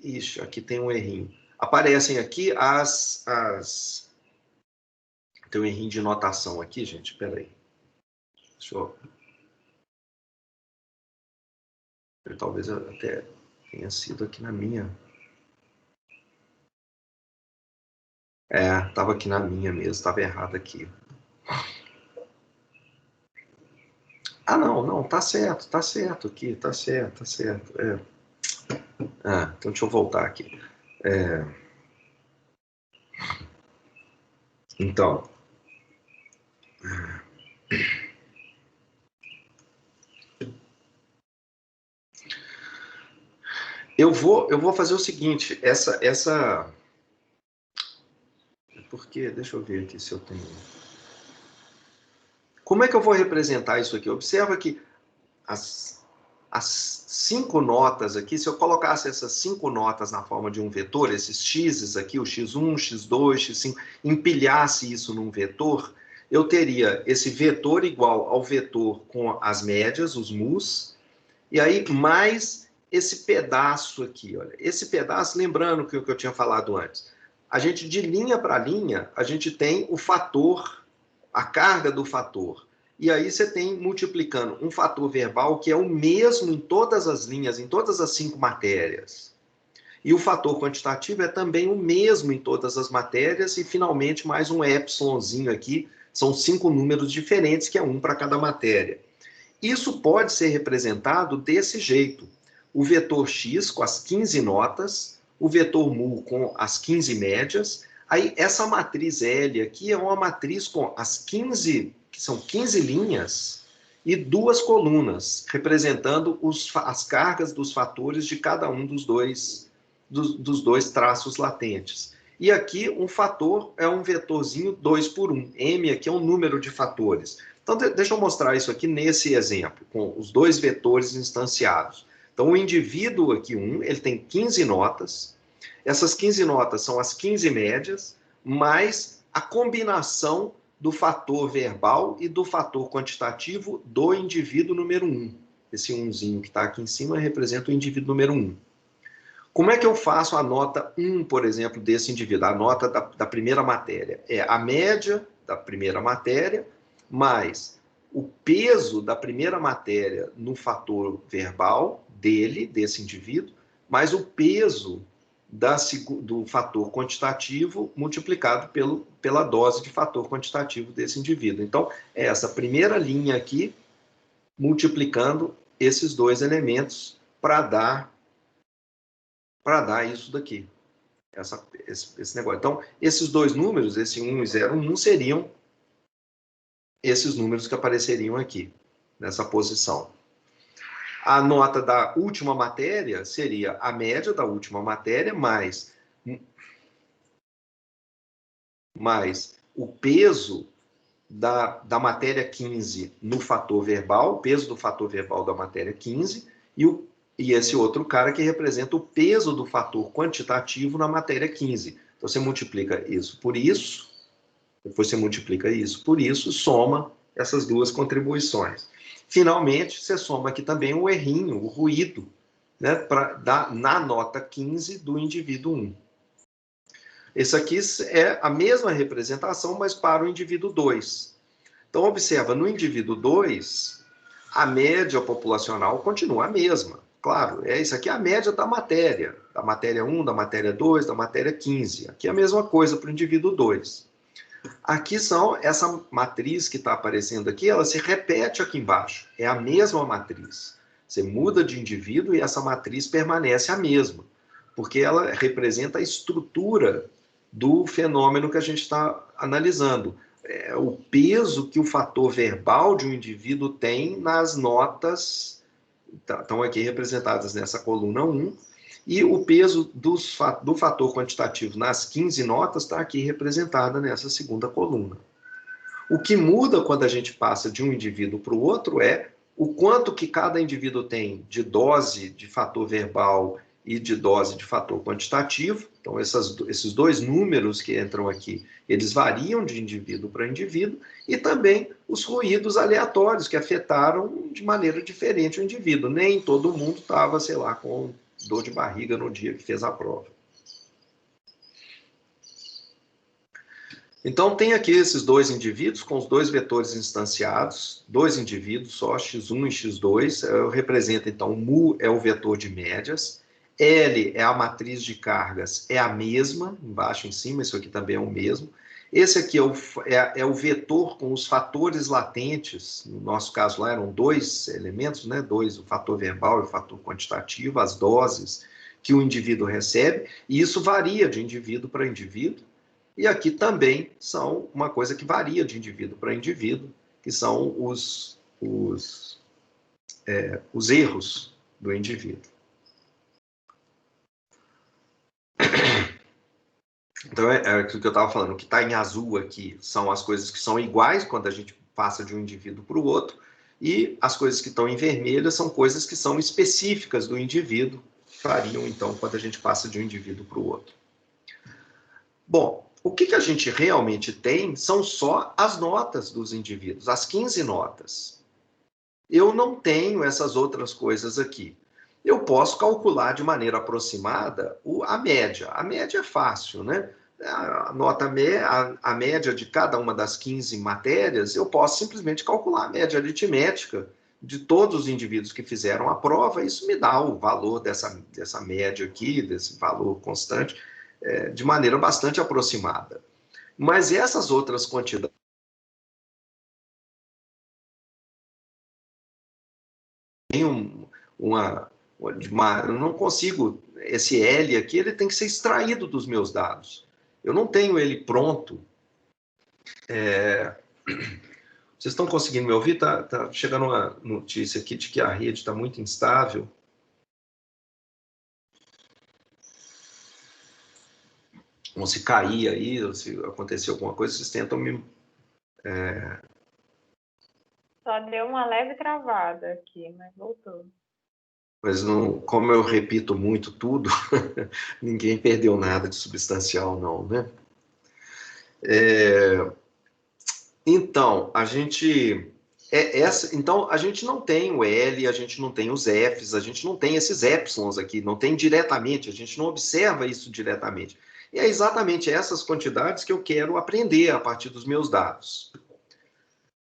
Ixi, aqui tem um errinho. Aparecem aqui Tem um errinho de notação aqui, gente, espera aí. Deixa eu... Talvez até Tenha sido aqui na minha. Estava aqui na minha mesmo, estava errado aqui. Ah, não, tá certo aqui, tá certo. Então deixa eu voltar aqui. Então, eu vou fazer o seguinte, porque, deixa eu ver aqui se eu tenho... Como é que eu vou representar isso aqui? Observa que as 5 notas aqui, se eu colocasse essas 5 notas na forma de um vetor, esses x's aqui, o x1, x2, x5, empilhasse isso num vetor, eu teria esse vetor igual ao vetor com as médias, os mus, e aí mais esse pedaço aqui, olha. Esse pedaço, lembrando que o que eu tinha falado antes, a gente de linha para linha, a gente tem o fator, a carga do fator. E aí você tem multiplicando um fator verbal que é o mesmo em todas as linhas, em todas as 5 matérias. E o fator quantitativo é também o mesmo em todas as matérias, e finalmente mais um epsilonzinho aqui, são 5 números diferentes, que é um para cada matéria. Isso pode ser representado desse jeito. O vetor x com as 15 notas, o vetor mu com as 15 médias, aí essa matriz L aqui é uma matriz com as 15, que são 15 linhas, e 2 colunas, representando as cargas dos fatores de cada um dos dois traços latentes. E aqui um fator é um vetorzinho 2 por 1. M aqui é um número de fatores. Então, deixa eu mostrar isso aqui nesse exemplo, com os 2 vetores instanciados. Então, o indivíduo aqui, 1, ele tem 15 notas. Essas 15 notas são as 15 médias, mais a combinação do fator verbal e do fator quantitativo do indivíduo número 1. Esse 1zinho que está aqui em cima representa o indivíduo número 1. Como é que eu faço a nota 1, por exemplo, desse indivíduo? A nota da primeira matéria. É a média da primeira matéria, mais o peso da primeira matéria no fator verbal desse indivíduo, mais o peso do fator quantitativo multiplicado pela dose de fator quantitativo desse indivíduo. Então, é essa primeira linha aqui, multiplicando esses 2 elementos para dar isso daqui, esse negócio. Então, esses 2 números, esse 1 e 0, 1, seriam esses números que apareceriam aqui, nessa posição. A nota da última matéria seria a média da última matéria, mais o peso da matéria 15 no fator verbal, o peso do fator verbal da matéria 15, e esse outro cara que representa o peso do fator quantitativo na matéria 15. Então, você multiplica isso por isso, depois você multiplica isso por isso, soma essas 2 contribuições. Finalmente, você soma aqui também o errinho, o ruído, né, na nota 15 do indivíduo 1. Esse aqui é a mesma representação, mas para o indivíduo 2. Então, observa, no indivíduo 2, a média populacional continua a mesma. Claro, isso aqui é a média da matéria 1, da matéria 2, da matéria 15. Aqui é a mesma coisa para o indivíduo 2. Aqui essa matriz que está aparecendo aqui, ela se repete aqui embaixo. É a mesma matriz. Você muda de indivíduo e essa matriz permanece a mesma, porque ela representa a estrutura do fenômeno que a gente está analisando. O peso que o fator verbal de um indivíduo tem nas notas, estão aqui representadas nessa coluna 1, e o peso do fator quantitativo nas 15 notas está aqui representada nessa segunda coluna. O que muda quando a gente passa de um indivíduo para o outro é o quanto que cada indivíduo tem de dose de fator verbal e de dose de fator quantitativo. Então, esses 2 números que entram aqui, eles variam de indivíduo para indivíduo, e também os ruídos aleatórios que afetaram de maneira diferente o indivíduo. Nem todo mundo estava, sei lá, com dor de barriga no dia que fez a prova. Então, tem aqui esses 2 indivíduos com os 2 vetores instanciados, 2 indivíduos só, x1 e x2. Eu represento, então, o mu é o vetor de médias, L é a matriz de cargas, é a mesma, embaixo e em cima, isso aqui também é o mesmo. Esse aqui é o vetor com os fatores latentes, no nosso caso lá eram 2 elementos, né? 2, o fator verbal e o fator quantitativo, as doses que o indivíduo recebe, e isso varia de indivíduo para indivíduo. E aqui também são uma coisa que varia de indivíduo para indivíduo, que são os erros do indivíduo. Então, é aquilo que eu estava falando, o que está em azul aqui são as coisas que são iguais quando a gente passa de um indivíduo para o outro, e as coisas que estão em vermelho são coisas que são específicas do indivíduo, que variam, então, quando a gente passa de um indivíduo para o outro. Bom, o que a gente realmente tem são só as notas dos indivíduos, as 15 notas. Eu não tenho essas outras coisas aqui. Eu posso calcular de maneira aproximada a média. A média é fácil, né? A média de cada uma das 15 matérias, eu posso simplesmente calcular a média aritmética de todos os indivíduos que fizeram a prova. Isso me dá o valor dessa média aqui, desse valor constante, de maneira bastante aproximada. Mas essas outras quantidades têm eu não consigo, esse L aqui, ele tem que ser extraído dos meus dados. Eu não tenho ele pronto. Vocês estão conseguindo me ouvir? Tá chegando uma notícia aqui de que a rede está muito instável. Ou se cair aí, ou se acontecer alguma coisa, vocês tentam me... Só deu uma leve travada aqui, mas voltou. Mas não, como eu repito muito tudo, ninguém perdeu nada de substancial, não, né? Então, a gente não tem o L, a gente não tem os Fs, a gente não tem esses Epsilons aqui, não tem diretamente, a gente não observa isso diretamente. E é exatamente essas quantidades que eu quero aprender a partir dos meus dados.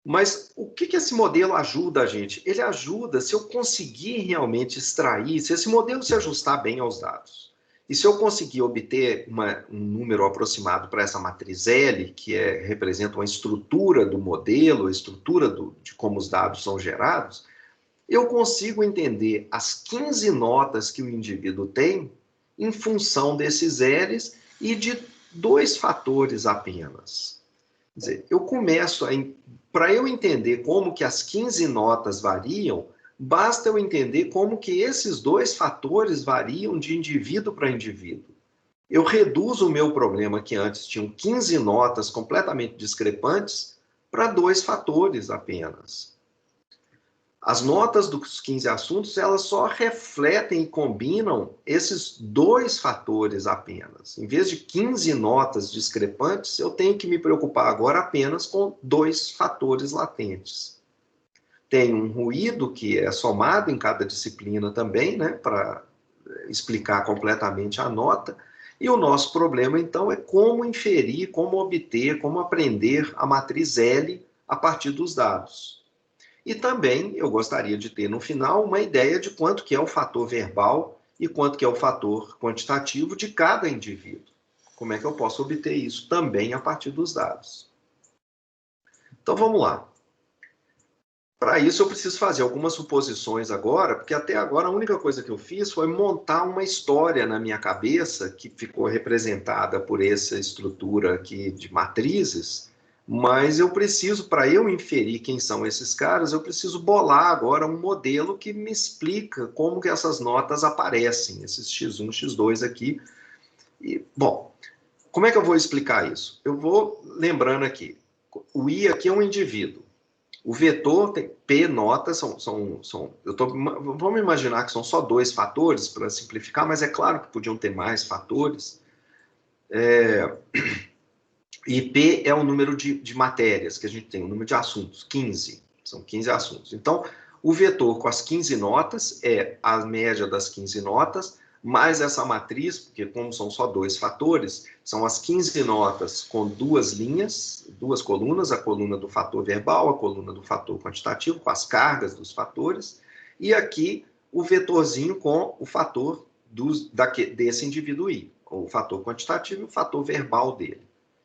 Mas o que esse modelo ajuda a gente? Ele ajuda se eu conseguir realmente extrair, se esse modelo se ajustar bem aos dados. E se eu conseguir obter um número aproximado para essa matriz L, que representa uma estrutura do modelo, a estrutura de como os dados são gerados, eu consigo entender as 15 notas que o indivíduo tem em função desses L's e de 2 fatores apenas. Quer dizer, eu começo para eu entender como que as 15 notas variam, basta eu entender como que esses 2 fatores variam de indivíduo para indivíduo. Eu reduzo o meu problema, que antes tinham 15 notas completamente discrepantes, para 2 fatores apenas. As notas dos 15 assuntos, elas só refletem e combinam esses 2 fatores apenas. Em vez de 15 notas discrepantes, eu tenho que me preocupar agora apenas com 2 fatores latentes. Tem um ruído que é somado em cada disciplina também, né, para explicar completamente a nota. E o nosso problema, então, é como inferir, como obter, como aprender a matriz L a partir dos dados. E também eu gostaria de ter no final uma ideia de quanto que é o fator verbal e quanto que é o fator quantitativo de cada indivíduo. Como é que eu posso obter isso também a partir dos dados? Então vamos lá. Para isso eu preciso fazer algumas suposições agora, porque até agora a única coisa que eu fiz foi montar uma história na minha cabeça que ficou representada por essa estrutura aqui de matrizes. Mas eu preciso, para eu inferir quem são esses caras, eu preciso bolar agora um modelo que me explica como que essas notas aparecem, esses X1, X2 aqui. E, bom, como é que eu vou explicar isso? Eu vou lembrando aqui, o I aqui é um indivíduo. O vetor tem P notas, vamos imaginar que são só 2 fatores, para simplificar, mas é claro que podiam ter mais fatores. E P é o número de matérias que a gente tem, o número de assuntos, 15. São 15 assuntos. Então, o vetor com as 15 notas é a média das 15 notas, mais essa matriz, porque como são só 2 fatores, são as 15 notas com 2 linhas, 2 colunas, a coluna do fator verbal, a coluna do fator quantitativo, com as cargas dos fatores, e aqui o vetorzinho com o fator desse indivíduo I, o fator quantitativo e o fator verbal dele.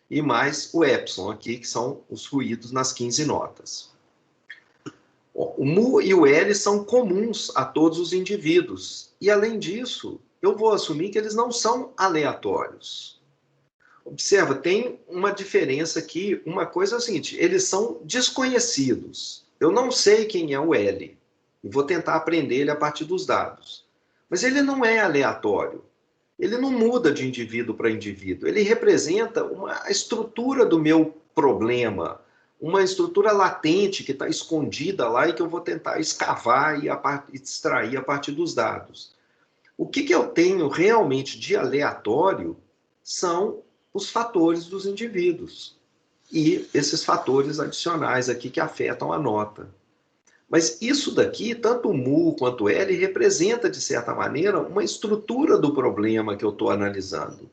E mais o epsilon aqui, que são os ruídos nas 15 notas. O mu e o L são comuns a todos os indivíduos. E, além disso, eu vou assumir que eles não são aleatórios. Observa, tem uma diferença aqui. Uma coisa é o seguinte, eles são desconhecidos. Eu não sei quem é o L. E vou tentar aprender ele a partir dos dados. Mas ele não é aleatório. Ele não muda de indivíduo para indivíduo. Ele representa a estrutura do meu problema, uma estrutura latente que está escondida lá e que eu vou tentar escavar e extrair a partir dos dados. O que eu tenho realmente de aleatório são os fatores dos indivíduos e esses fatores adicionais aqui que afetam a nota. Mas isso daqui, tanto o mu quanto o L, representa, de certa maneira, uma estrutura do problema que eu estou analisando.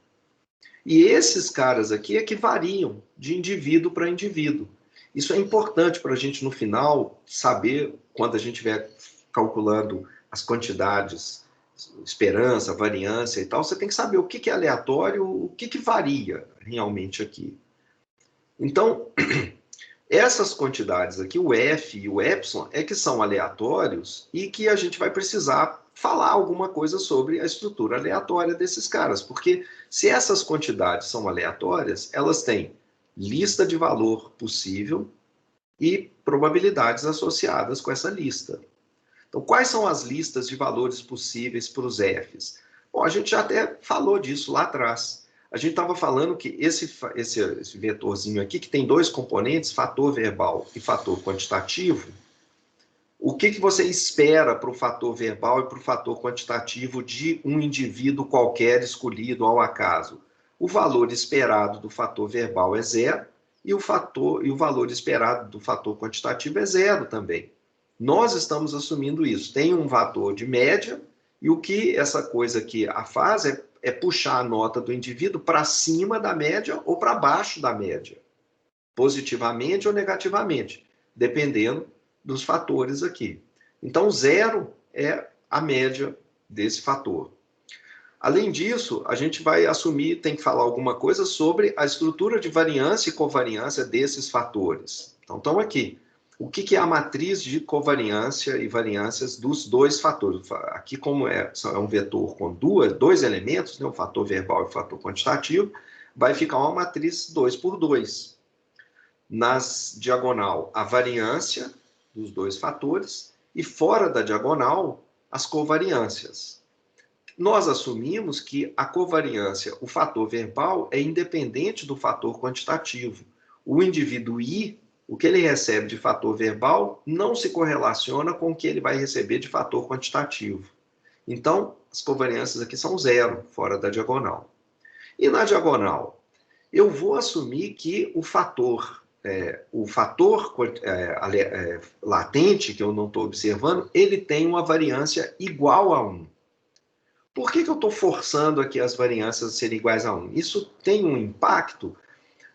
E esses caras aqui é que variam de indivíduo para indivíduo. Isso é importante para a gente, no final, saber, quando a gente estiver calculando as quantidades, esperança, variância e tal, você tem que saber o que é aleatório, o que varia realmente aqui. Então, essas quantidades aqui, o F e o epsilon, é que são aleatórios e que a gente vai precisar falar alguma coisa sobre a estrutura aleatória desses caras, porque se essas quantidades são aleatórias, elas têm lista de valor possível e probabilidades associadas com essa lista. Então, quais são as listas de valores possíveis para os Fs? Bom, a gente já até falou disso lá atrás. A gente estava falando que esse vetorzinho aqui, que tem dois componentes, fator verbal e fator quantitativo, o que você espera para o fator verbal e para o fator quantitativo de um indivíduo qualquer escolhido ao acaso? O valor esperado do fator verbal é 0 e o valor esperado do fator quantitativo é 0 também. Nós estamos assumindo isso. Tem um fator de média e o que essa coisa aqui faz é puxar a nota do indivíduo para cima da média ou para baixo da média, positivamente ou negativamente, dependendo dos fatores aqui. Então, 0 é a média desse fator. Além disso, a gente vai assumir, tem que falar alguma coisa sobre a estrutura de variância e covariância desses fatores. Então, estão aqui. O que é a matriz de covariância e variâncias dos dois fatores? Aqui, como é um vetor com dois elementos, né, o fator verbal e o fator quantitativo, vai ficar uma matriz 2 por 2. Nas diagonal, a variância dos dois fatores e fora da diagonal, as covariâncias. Nós assumimos que a covariância, o fator verbal, é independente do fator quantitativo. O indivíduo I, o que ele recebe de fator verbal, não se correlaciona com o que ele vai receber de fator quantitativo. Então, as covariâncias aqui são 0, fora da diagonal. E na diagonal, eu vou assumir que o fator latente, que eu não estou observando, ele tem uma variância igual a 1. Por que eu estou forçando aqui as variâncias a serem iguais a 1? Isso tem um impacto?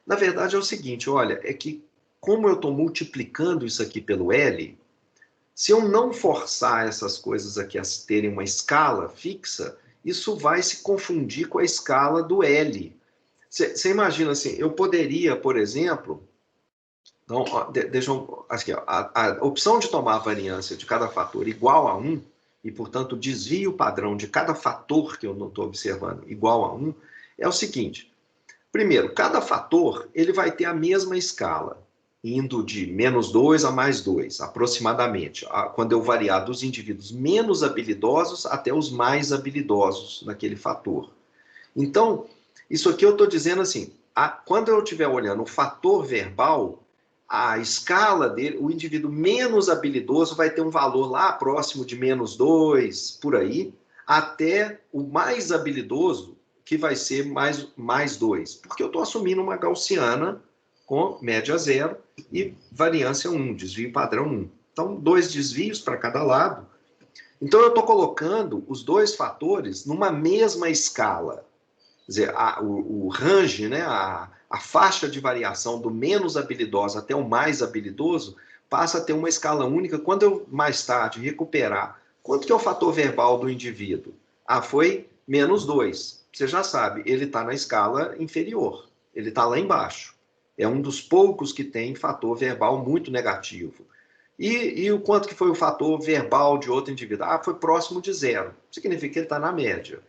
Na verdade é o seguinte, olha, é que como eu estou multiplicando isso aqui pelo L, se eu não forçar essas coisas aqui a terem uma escala fixa, isso vai se confundir com a escala do L. Você imagina assim, eu poderia, por exemplo, então, deixa eu, aqui, a opção de tomar a variância de cada fator igual a 1, e, portanto, o desvio padrão de cada fator que eu não estou observando igual a 1, é o seguinte. Primeiro, cada fator ele vai ter a mesma escala, indo de -2 a +2, aproximadamente, quando eu variar dos indivíduos menos habilidosos até os mais habilidosos naquele fator. Então, isso aqui eu estou dizendo assim, quando eu estiver olhando o fator verbal, a escala dele, o indivíduo menos habilidoso vai ter um valor lá próximo de -2, por aí, até o mais habilidoso, que vai ser mais 2. Porque eu estou assumindo uma gaussiana com média 0 e variância 1, desvio padrão 1. Então, 2 desvios para cada lado. Então, eu estou colocando os dois fatores numa mesma escala. Quer dizer, o range, né, a faixa de variação do menos habilidoso até o mais habilidoso passa a ter uma escala única. Quando eu, mais tarde, recuperar quanto que é o fator verbal do indivíduo, Ah, foi -2. Você já sabe, ele está na escala inferior. Ele está lá embaixo. É um dos poucos que tem fator verbal muito negativo. E o quanto que foi o fator verbal de outro indivíduo? Ah, foi próximo de 0. Significa que ele está na média.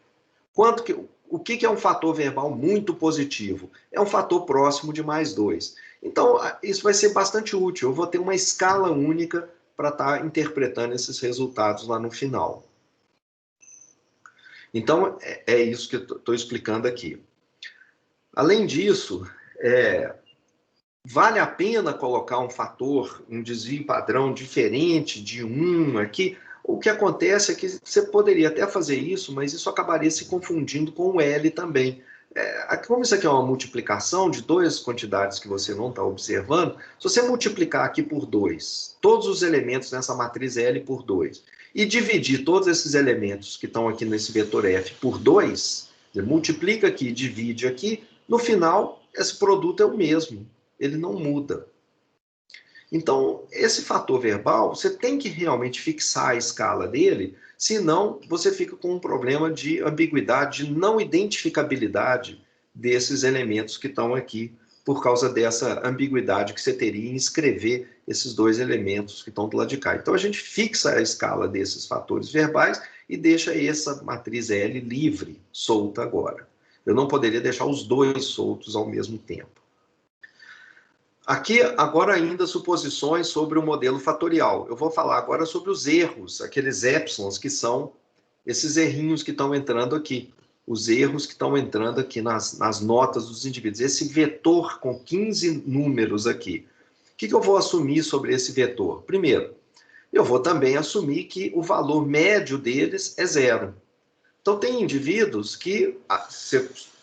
O que é um fator verbal muito positivo? É um fator próximo de +2. Então, isso vai ser bastante útil. Eu vou ter uma escala única para estar interpretando esses resultados lá no final. Então, é isso que eu estou explicando aqui. Além disso, vale a pena colocar um fator, um desvio padrão diferente de 1 aqui? O que acontece é que você poderia até fazer isso, mas isso acabaria se confundindo com o L também. Como isso aqui é uma multiplicação de duas quantidades que você não está observando, se você multiplicar aqui por 2, todos os elementos nessa matriz L por 2, e dividir todos esses elementos que estão aqui nesse vetor F por 2, você multiplica aqui, divide aqui, no final, esse produto é o mesmo, ele não muda. Então, esse fator verbal, você tem que realmente fixar a escala dele, senão você fica com um problema de ambiguidade, de não identificabilidade desses elementos que estão aqui, por causa dessa ambiguidade que você teria em escrever esses dois elementos que estão do lado de cá. Então, a gente fixa a escala desses fatores verbais e deixa essa matriz L livre, solta agora. Eu não poderia deixar os dois soltos ao mesmo tempo. Aqui, agora ainda, suposições sobre o modelo fatorial. Eu vou falar agora sobre os erros, aqueles épsilons, que são esses errinhos que estão entrando aqui. Os erros que estão entrando aqui nas notas dos indivíduos. Esse vetor com 15 números aqui. O que eu vou assumir sobre esse vetor? Primeiro, eu vou também assumir que o valor médio deles é 0. Então, tem indivíduos que...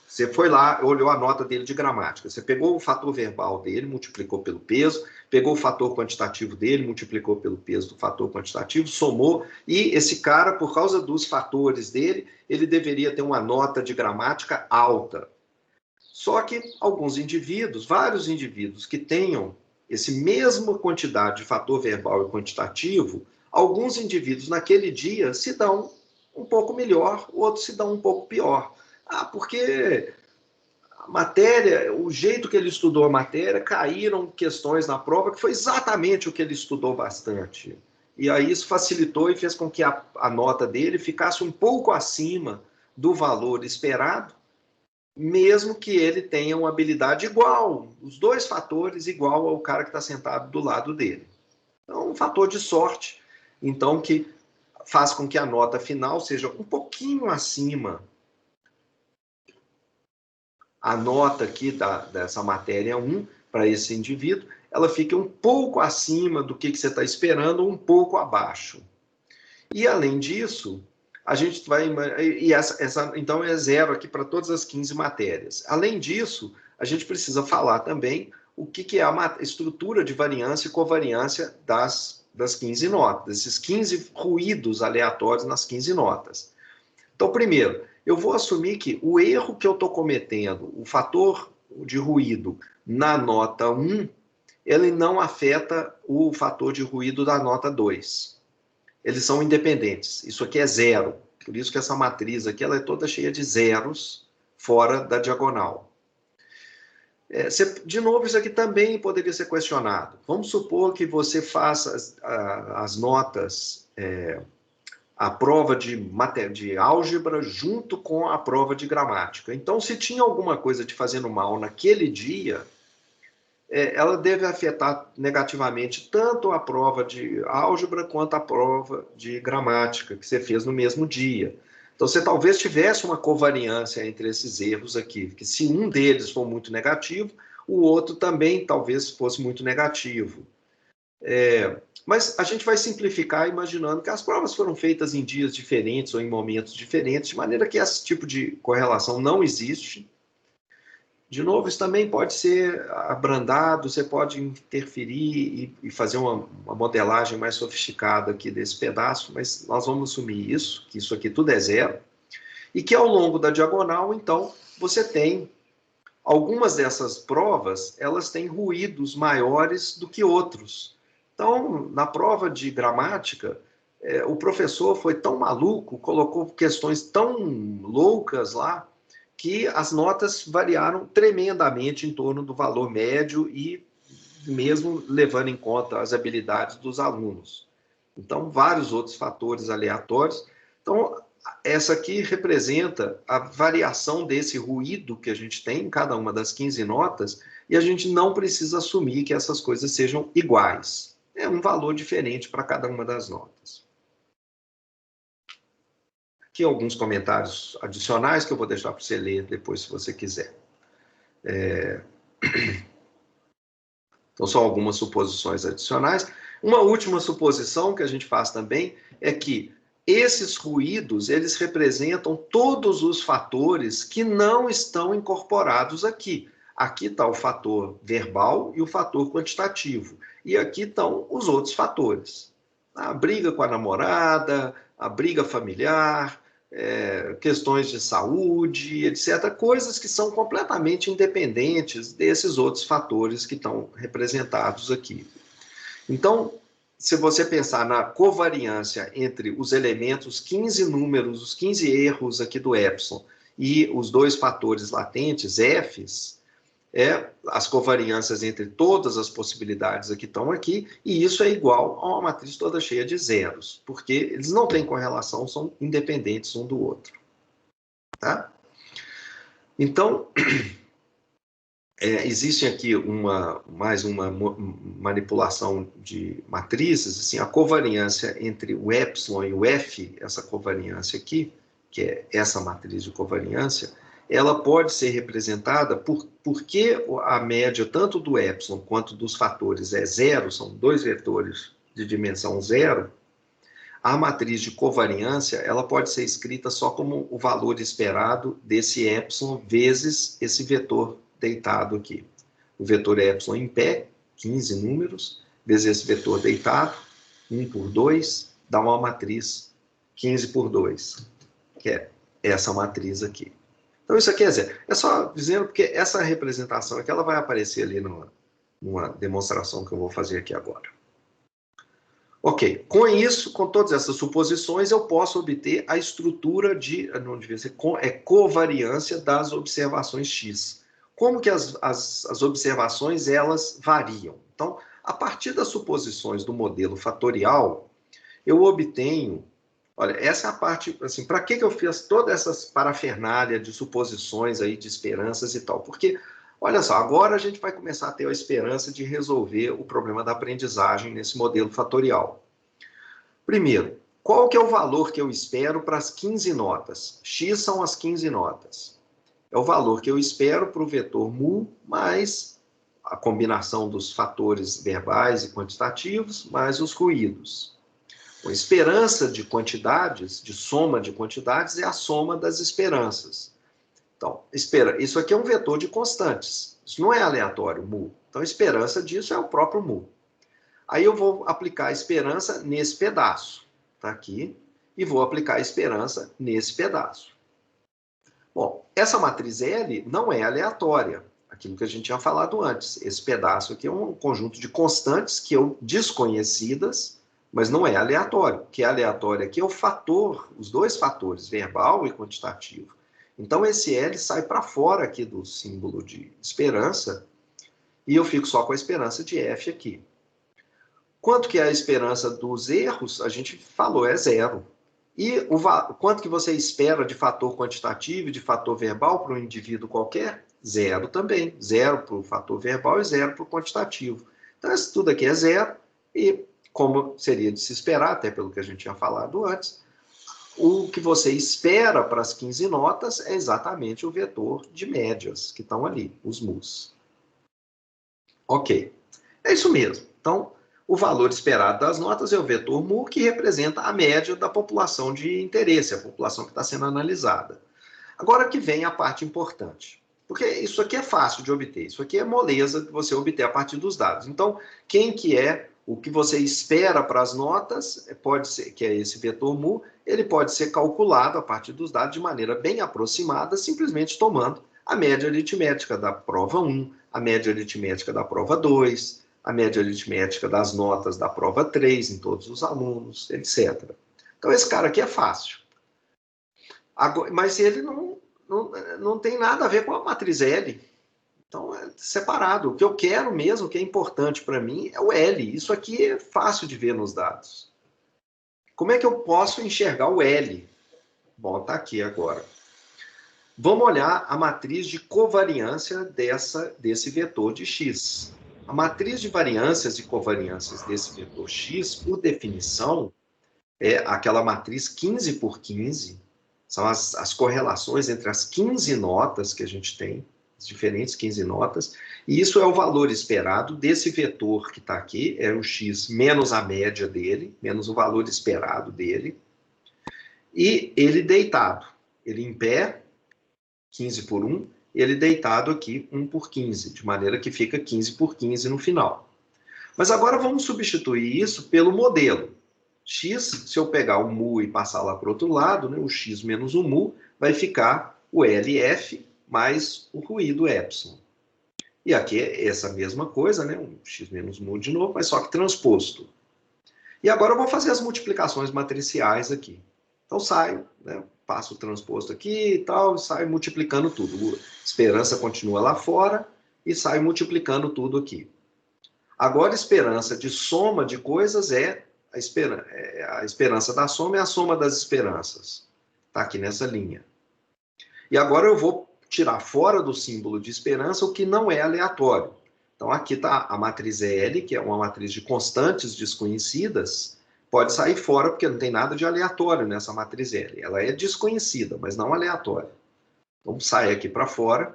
Você foi lá, olhou a nota dele de gramática. Você pegou o fator verbal dele, multiplicou pelo peso, pegou o fator quantitativo dele, multiplicou pelo peso do fator quantitativo, somou, e esse cara, por causa dos fatores dele, ele deveria ter uma nota de gramática alta. Só que alguns indivíduos, vários indivíduos que tenham essa mesma quantidade de fator verbal e quantitativo, alguns indivíduos naquele dia se dão um pouco melhor, outros se dão um pouco pior. Porque a matéria, o jeito que ele estudou a matéria, caíram questões na prova que foi exatamente o que ele estudou bastante. E aí isso facilitou e fez com que a nota dele ficasse um pouco acima do valor esperado, mesmo que ele tenha uma habilidade igual, os dois fatores igual ao cara que está sentado do lado dele. Então, um fator de sorte, então, que faz com que a nota final seja um pouquinho acima. A nota aqui dessa matéria 1 para esse indivíduo, ela fica um pouco acima do que você está esperando, um pouco abaixo. E, além disso, a gente vai... então, é 0 aqui para todas as 15 matérias. Além disso, a gente precisa falar também o que é a estrutura de variância e covariância das 15 notas, desses 15 ruídos aleatórios nas 15 notas. Então, primeiro, eu vou assumir que o erro que eu estou cometendo, o fator de ruído na nota 1, ele não afeta o fator de ruído da nota 2. Eles são independentes. Isso aqui é 0. Por isso que essa matriz aqui ela é toda cheia de zeros fora da diagonal. De novo, isso aqui também poderia ser questionado. Vamos supor que você faça as notas... a prova de álgebra junto com a prova de gramática. Então, se tinha alguma coisa te fazendo mal naquele dia, ela deve afetar negativamente tanto a prova de álgebra quanto a prova de gramática que você fez no mesmo dia. Então, você talvez tivesse uma covariância entre esses erros aqui, que se um deles for muito negativo, o outro também talvez fosse muito negativo. Mas a gente vai simplificar imaginando que as provas foram feitas em dias diferentes ou em momentos diferentes, de maneira que esse tipo de correlação não existe. De novo, isso também pode ser abrandado, você pode interferir e fazer uma modelagem mais sofisticada aqui desse pedaço, mas nós vamos assumir isso, que isso aqui tudo é 0, e que ao longo da diagonal, então, você tem algumas dessas provas, elas têm ruídos maiores do que outros. Então, na prova de gramática, o professor foi tão maluco, colocou questões tão loucas lá, que as notas variaram tremendamente em torno do valor médio e mesmo levando em conta as habilidades dos alunos. Então, vários outros fatores aleatórios. Então, essa aqui representa a variação desse ruído que a gente tem em cada uma das 15 notas, e a gente não precisa assumir que essas coisas sejam iguais. É um valor diferente para cada uma das notas. Aqui alguns comentários adicionais que eu vou deixar para você ler depois, se você quiser. Então, são algumas suposições adicionais. Uma última suposição que a gente faz também é que esses ruídos, eles representam todos os fatores que não estão incorporados aqui. Aqui está o fator verbal e o fator quantitativo. E aqui estão os outros fatores. A briga com a namorada, a briga familiar, questões de saúde, etc. Coisas que são completamente independentes desses outros fatores que estão representados aqui. Então, se você pensar na covariância entre os elementos, 15 números, os 15 erros aqui do epsilon, e os dois fatores latentes, Fs, as covariâncias entre todas as possibilidades que estão aqui, e isso é igual a uma matriz toda cheia de zeros, porque eles não têm correlação, são independentes um do outro. Tá? Então, existe aqui mais uma manipulação de matrizes, assim, a covariância entre o epsilon e o F, essa covariância aqui, que é essa matriz de covariância, ela pode ser representada porque a média tanto do epsilon quanto dos fatores é zero, são dois vetores de dimensão zero, a matriz de covariância ela pode ser escrita só como o valor esperado desse epsilon vezes esse vetor deitado aqui. O vetor epsilon em pé, 15 números, vezes esse vetor deitado, 1 por 2, dá uma matriz 15 por 2, que é essa matriz aqui. Então, isso aqui é zero. É só dizendo porque essa representação aqui ela vai aparecer ali numa demonstração que eu vou fazer aqui agora. Ok, com isso, com todas essas suposições, eu posso obter a estrutura de, não devia ser, covariância das observações X. Como que as observações, elas variam? Então, a partir das suposições do modelo fatorial, eu obtenho, olha, essa é a parte, assim, para que eu fiz toda essa parafernália de suposições aí, de esperanças e tal? Porque, olha só, agora a gente vai começar a ter a esperança de resolver o problema da aprendizagem nesse modelo fatorial. Primeiro, qual que é o valor que eu espero para as 15 notas? X são as 15 notas. É o valor que eu espero para o vetor mu mais a combinação dos fatores verbais e quantitativos mais os ruídos. A esperança de quantidades, de soma de quantidades, é a soma das esperanças. Então, isso aqui é um vetor de constantes. Isso não é aleatório, mu. Então, a esperança disso é o próprio mu. Aí eu vou aplicar a esperança nesse pedaço, tá aqui, e vou aplicar a esperança nesse pedaço. Bom, essa matriz L não é aleatória, aquilo que a gente tinha falado antes. Esse pedaço aqui é um conjunto de constantes que eu desconhecidas, mas não é aleatório. O que é aleatório aqui é o fator, os dois fatores, verbal e quantitativo. Então, esse L sai para fora aqui do símbolo de esperança e eu fico só com a esperança de F aqui. Quanto que é a esperança dos erros? A gente falou, é zero. E quanto que você espera de fator quantitativo e de fator verbal para um indivíduo qualquer? Zero também. Zero para o fator verbal e zero para o quantitativo. Então, isso tudo aqui é zero. E, como seria de se esperar, até pelo que a gente tinha falado antes, o que você espera para as 15 notas é exatamente o vetor de médias que estão ali, os mus. Ok. É isso mesmo. Então, o valor esperado das notas é o vetor mu, que representa a média da população de interesse, a população que está sendo analisada. Agora que vem a parte importante. Porque isso aqui é fácil de obter, isso aqui é moleza de você obter a partir dos dados. Então, quem que é o que você espera para as notas, pode ser, que é esse vetor mu, ele pode ser calculado a partir dos dados de maneira bem aproximada, simplesmente tomando a média aritmética da prova 1, a média aritmética da prova 2, a média aritmética das notas da prova 3 em todos os alunos, etc. Então, esse cara aqui é fácil. Agora, mas ele não tem nada a ver com a matriz L. Então, é separado. O que eu quero mesmo, o que é importante para mim, é o L. Isso aqui é fácil de ver nos dados. Como é que eu posso enxergar o L? Bom, está aqui agora. Vamos olhar a matriz de covariância desse vetor de x. A matriz de variâncias e covariâncias desse vetor x, por definição, é aquela matriz 15 por 15. São as correlações entre as 15 notas que a gente tem, as diferentes 15 notas, e isso é o valor esperado desse vetor que está aqui, é o x menos a média dele, menos o valor esperado dele, e ele deitado, ele em pé, 15 por 1, ele deitado aqui 1 por 15, de maneira que fica 15 por 15 no final. Mas agora vamos substituir isso pelo modelo. X, se eu pegar o mu e passar lá para o outro lado, né, o x menos o mu, vai ficar o LF mais o ruído epsilon. E aqui é essa mesma coisa, né, um x menos mu de novo, mas só que transposto. E agora eu vou fazer as multiplicações matriciais aqui. Então saio, né, passo o transposto aqui e tal, saio multiplicando tudo. Esperança continua lá fora e saio multiplicando tudo aqui. Agora a esperança de soma de coisas é a esperança da soma é a soma das esperanças. Está aqui nessa linha. E agora eu vou tirar fora do símbolo de esperança o que não é aleatório. Então aqui está a matriz L, que é uma matriz de constantes desconhecidas, pode sair fora porque não tem nada de aleatório nessa matriz L. Ela é desconhecida, mas não aleatória. Então sai aqui para fora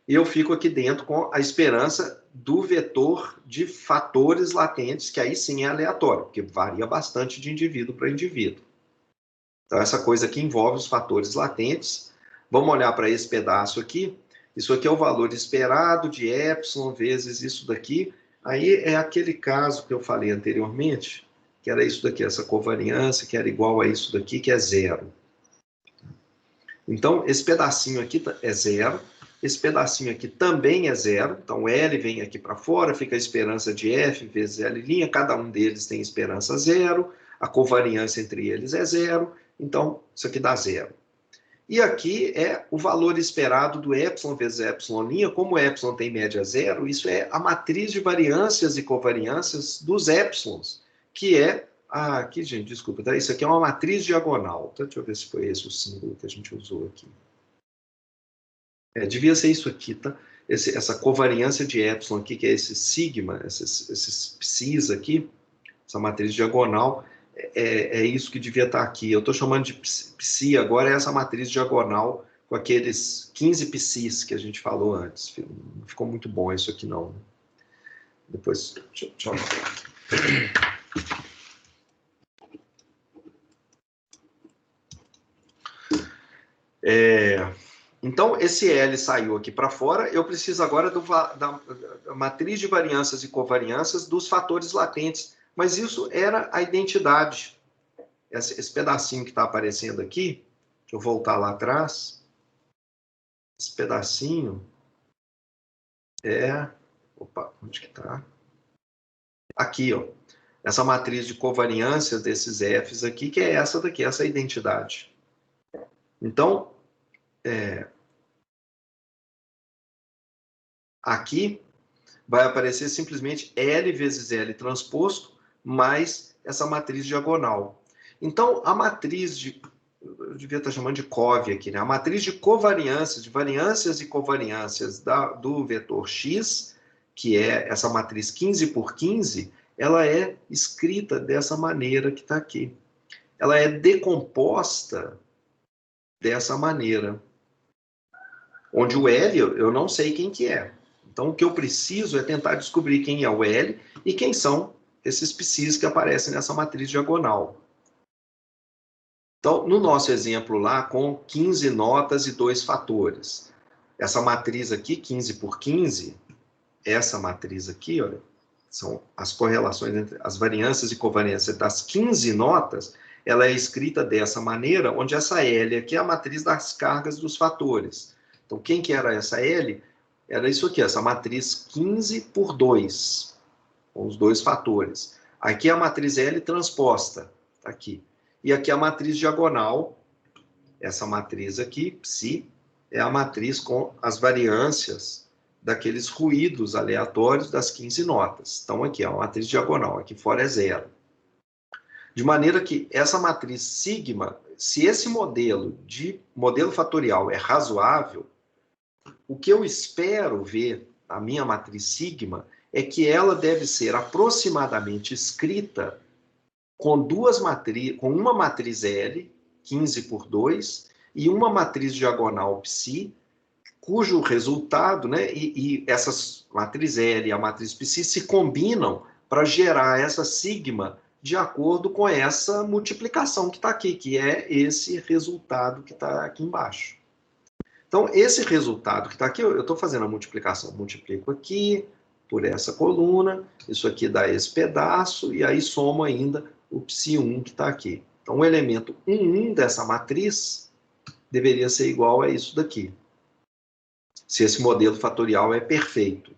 e eu fico aqui dentro com a esperança do vetor de fatores latentes, que aí sim é aleatório, porque varia bastante de indivíduo para indivíduo. Então, essa coisa aqui envolve os fatores latentes. Vamos olhar para esse pedaço aqui. Isso aqui é o valor esperado de epsilon vezes isso daqui. Aí é aquele caso que eu falei anteriormente, que era isso daqui, essa covariância, que era igual a isso daqui, que é zero. Então, esse pedacinho aqui é zero. Esse pedacinho aqui também é zero, então L vem aqui para fora, fica a esperança de F vezes L', cada um deles tem esperança zero, a covariância entre eles é zero, então isso aqui dá zero. E aqui é o valor esperado do epsilon vezes epsilon', como o epsilon tem média zero, isso é a matriz de variâncias e covariâncias dos epsilons, que é, aqui gente, desculpa, tá? Isso aqui é uma matriz diagonal, tá? Deixa eu ver se foi esse o símbolo que a gente usou aqui. Devia ser isso aqui, tá? Essa covariância de epsilon aqui, que é esse sigma, esses psis aqui, essa matriz diagonal, é isso que devia estar aqui. Eu estou chamando de psi agora, é essa matriz diagonal com aqueles 15 psis que a gente falou antes. Não ficou muito bom isso aqui, não. Depois, deixa eu anotar aqui. Então, esse L saiu aqui para fora, eu preciso agora da matriz de variâncias e covariâncias dos fatores latentes, mas isso era a identidade. Esse pedacinho que está aparecendo aqui, deixa eu voltar lá atrás, esse pedacinho é... Opa, onde que está? Aqui, ó. Essa matriz de covariâncias desses Fs aqui, que é essa daqui, essa identidade. Então, aqui vai aparecer simplesmente L vezes L transposto mais essa matriz diagonal. Então, a matriz de... Eu devia estar chamando de COV aqui, né? A matriz de covariâncias, de variâncias e covariâncias do vetor X, que é essa matriz 15 por 15, ela é escrita dessa maneira que está aqui. Ela é decomposta dessa maneira. Onde o L, eu não sei quem que é. Então, o que eu preciso é tentar descobrir quem é o L e quem são esses psis que aparecem nessa matriz diagonal. Então, no nosso exemplo lá, com 15 notas e 2 fatores, essa matriz aqui, 15 por 15, essa matriz aqui, olha, são as correlações entre as variâncias e covariâncias das 15 notas, ela é escrita dessa maneira, onde essa L aqui é a matriz das cargas dos fatores. Então, quem que era essa L? Era isso aqui, essa matriz 15 por 2. com os dois fatores. Aqui é a matriz L transposta, tá aqui. E aqui é a matriz diagonal, essa matriz aqui, psi, é a matriz com as variâncias daqueles ruídos aleatórios das 15 notas. Então, aqui é uma matriz diagonal, aqui fora é zero. De maneira que essa matriz sigma, se esse modelo fatorial é razoável, o que eu espero ver na minha matriz sigma é que ela deve ser aproximadamente escrita com uma matriz L, 15 por 2, e uma matriz diagonal psi, cujo resultado, né, e essas matriz L e a matriz psi se combinam para gerar essa sigma de acordo com essa multiplicação que está aqui, que é esse resultado que está aqui embaixo. Então, esse resultado que está aqui, eu estou fazendo a multiplicação, multiplico aqui por essa coluna, isso aqui dá esse pedaço, e aí somo ainda o psi1 que está aqui. Então, o elemento 1 dessa matriz deveria ser igual a isso daqui, se esse modelo fatorial é perfeito.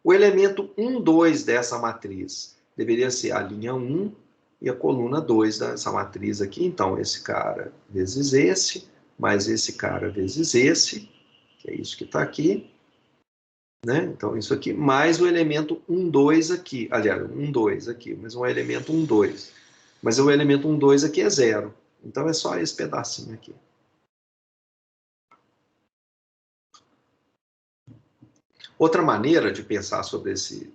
O elemento 1,2 dessa matriz deveria ser a linha 1 e a coluna 2 dessa matriz aqui. Então, esse cara vezes esse, mais esse cara vezes esse, que é isso que está aqui, né? Então, isso aqui, mais o elemento 1,2 aqui. Aliás, 1,2 aqui, mas um elemento 1,2. Mas o elemento 1,2 aqui é zero. Então, é só esse pedacinho aqui. Outra maneira de pensar sobre esse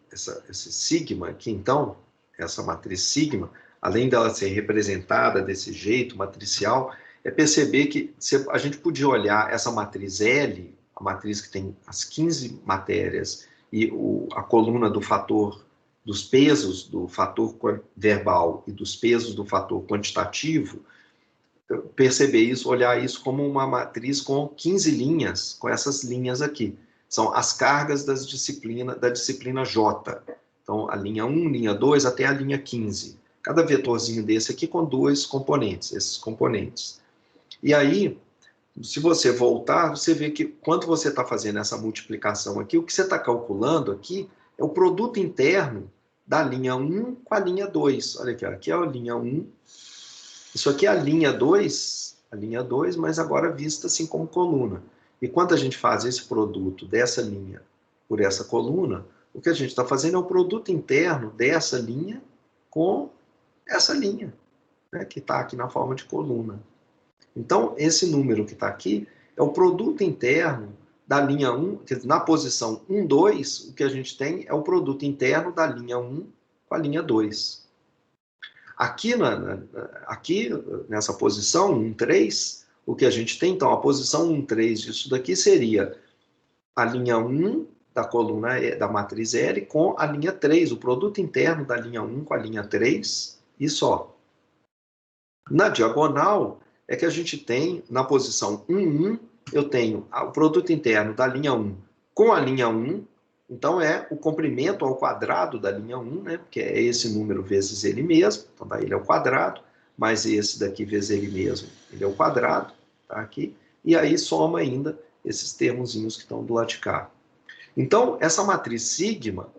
sigma aqui, então, essa matriz sigma, além dela ser representada desse jeito, matricial, é perceber que a gente podia olhar essa matriz L, a matriz que tem as 15 matérias, e a coluna do fator, dos pesos do fator verbal e dos pesos do fator quantitativo, perceber isso, olhar isso como uma matriz com 15 linhas, com essas linhas aqui. São as cargas da disciplina J. Então, a linha 1, linha 2, até a linha 15. Cada vetorzinho desse aqui com dois componentes, esses componentes. E aí, se você voltar, você vê que quando você está fazendo essa multiplicação aqui, o que você está calculando aqui é o produto interno da linha 1 com a linha 2. Olha aqui, aqui é a linha 1. Isso aqui é a linha 2, mas agora vista assim como coluna. E quando a gente faz esse produto dessa linha por essa coluna, o que a gente está fazendo é o produto interno dessa linha com essa linha, né, que está aqui na forma de coluna. Então, esse número que está aqui é o produto interno da linha 1, na posição 1, 2, o que a gente tem é o produto interno da linha 1 com a linha 2. Aqui, aqui nessa posição 1, 3, o que a gente tem, então, a posição 1, 3 disso daqui seria a linha 1 da coluna da matriz L com a linha 3, o produto interno da linha 1 com a linha 3 e só. Na diagonal, é que a gente tem, na posição 1, 1, eu tenho o produto interno da linha 1 com a linha 1, então é o comprimento ao quadrado da linha 1, né, porque é esse número vezes ele mesmo, então daí ele é o quadrado, mais esse daqui vezes ele mesmo, ele é o quadrado, tá aqui, e aí soma ainda esses termozinhos que estão do lado de cá. Então, essa matriz sigma,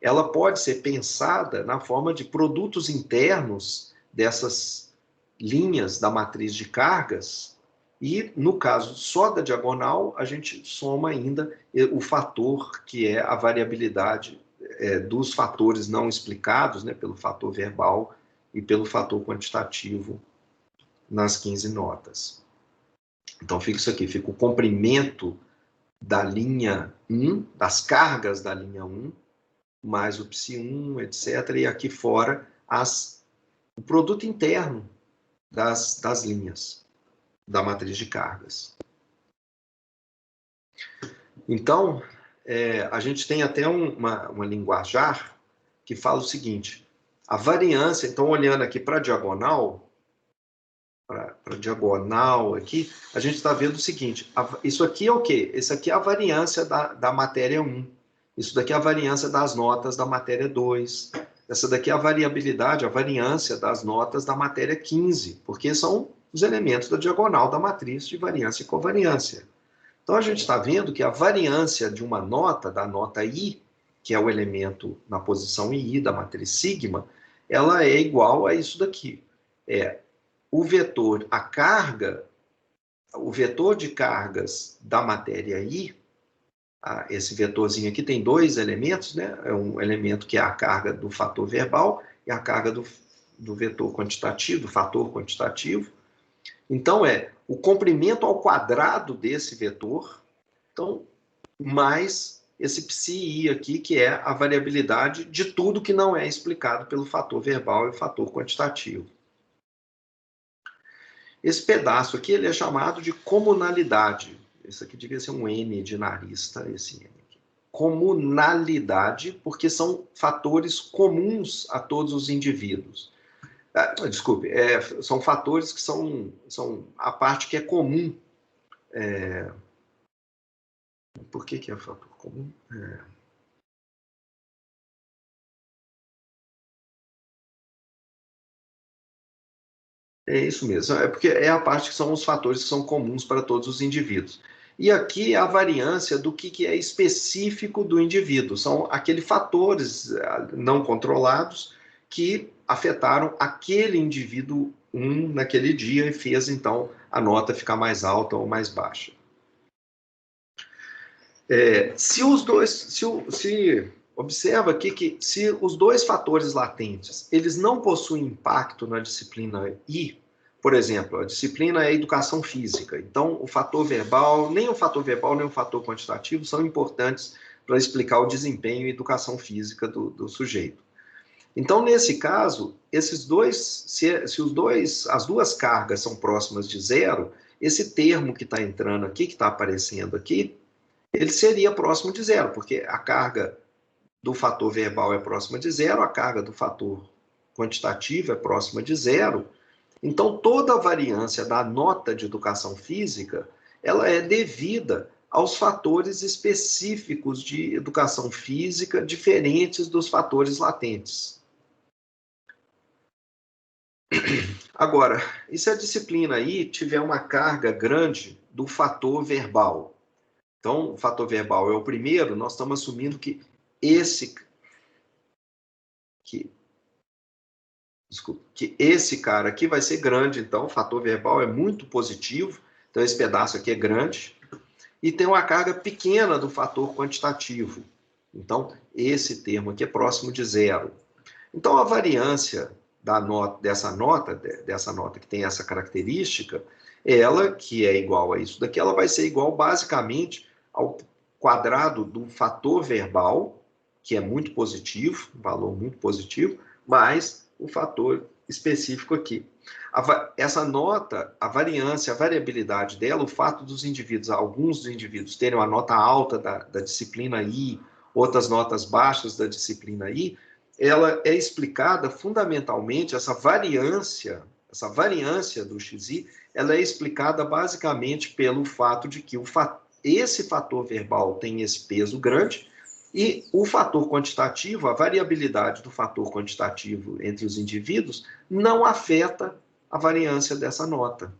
ela pode ser pensada na forma de produtos internos dessas linhas da matriz de cargas, e, no caso só da diagonal, a gente soma ainda o fator, que é a variabilidade dos fatores não explicados, né, pelo fator verbal e pelo fator quantitativo nas 15 notas. Então, fica isso aqui, fica o comprimento da linha 1, das cargas da linha 1, mais o psi1, etc. E aqui fora, o produto interno das linhas da matriz de cargas. Então, a gente tem até uma linguajar que fala o seguinte, a variância, então olhando aqui para a diagonal, aqui, a gente está vendo o seguinte, isso aqui é o quê? Isso aqui é a variância da matéria 1, isso daqui é a variância das notas da matéria 2, essa daqui é a variabilidade, a variância das notas da matéria 15, porque são os elementos da diagonal da matriz de variância e covariância. Então, a gente está vendo que a variância de uma nota, da nota I, que é o elemento na posição I da matriz sigma, ela é igual a isso daqui. O vetor, a carga, o vetor de cargas da matéria I, esse vetorzinho aqui tem dois elementos, né? É um elemento que é a carga do fator verbal e a carga do vetor quantitativo, do fator quantitativo. Então, o comprimento ao quadrado desse vetor, então, mais esse psi aqui, que é a variabilidade de tudo que não é explicado pelo fator verbal e o fator quantitativo. Esse pedaço aqui ele é chamado de comunalidade. Isso aqui devia ser um N de nariz, tá? Esse N aqui. Comunalidade, porque são fatores comuns a todos os indivíduos. Desculpe, são fatores que são a parte que é comum. Por que é fator comum? É isso mesmo, porque é a parte que são os fatores que são comuns para todos os indivíduos. E aqui é a variância do que é específico do indivíduo. São aqueles fatores não controlados que afetaram aquele indivíduo naquele dia e fez, então, a nota ficar mais alta ou mais baixa. Observa aqui que se os dois fatores latentes eles não possuem impacto na disciplina I, por exemplo, a disciplina é educação física, então o fator verbal, nem o fator quantitativo são importantes para explicar o desempenho e educação física do sujeito. Então, nesse caso, esses dois, as duas cargas são próximas de zero, esse termo que está entrando aqui, que está aparecendo aqui, ele seria próximo de zero, porque a carga do fator verbal é próxima de zero, a carga do fator quantitativo é próxima de zero. Então, toda a variância da nota de educação física, ela é devida aos fatores específicos de educação física, diferentes dos fatores latentes. Agora, e se a disciplina aí tiver uma carga grande do fator verbal? Então, o fator verbal é o primeiro, nós estamos assumindo que esse cara aqui vai ser grande, então o fator verbal é muito positivo, então esse pedaço aqui é grande, e tem uma carga pequena do fator quantitativo. Então, esse termo aqui é próximo de zero. Então, a variância dessa nota que tem essa característica, ela, que é igual a isso daqui, ela vai ser igual basicamente ao quadrado do fator verbal, que é muito positivo, um valor muito positivo, mais o fator específico aqui. Essa nota, a variância, a variabilidade dela, o fato dos indivíduos, alguns dos indivíduos terem uma nota alta da disciplina I, outras notas baixas da disciplina I, ela é explicada fundamentalmente, essa variância do XI, ela é explicada basicamente pelo fato de que esse fator verbal tem esse peso grande e o fator quantitativo, a variabilidade do fator quantitativo entre os indivíduos, não afeta a variância dessa nota.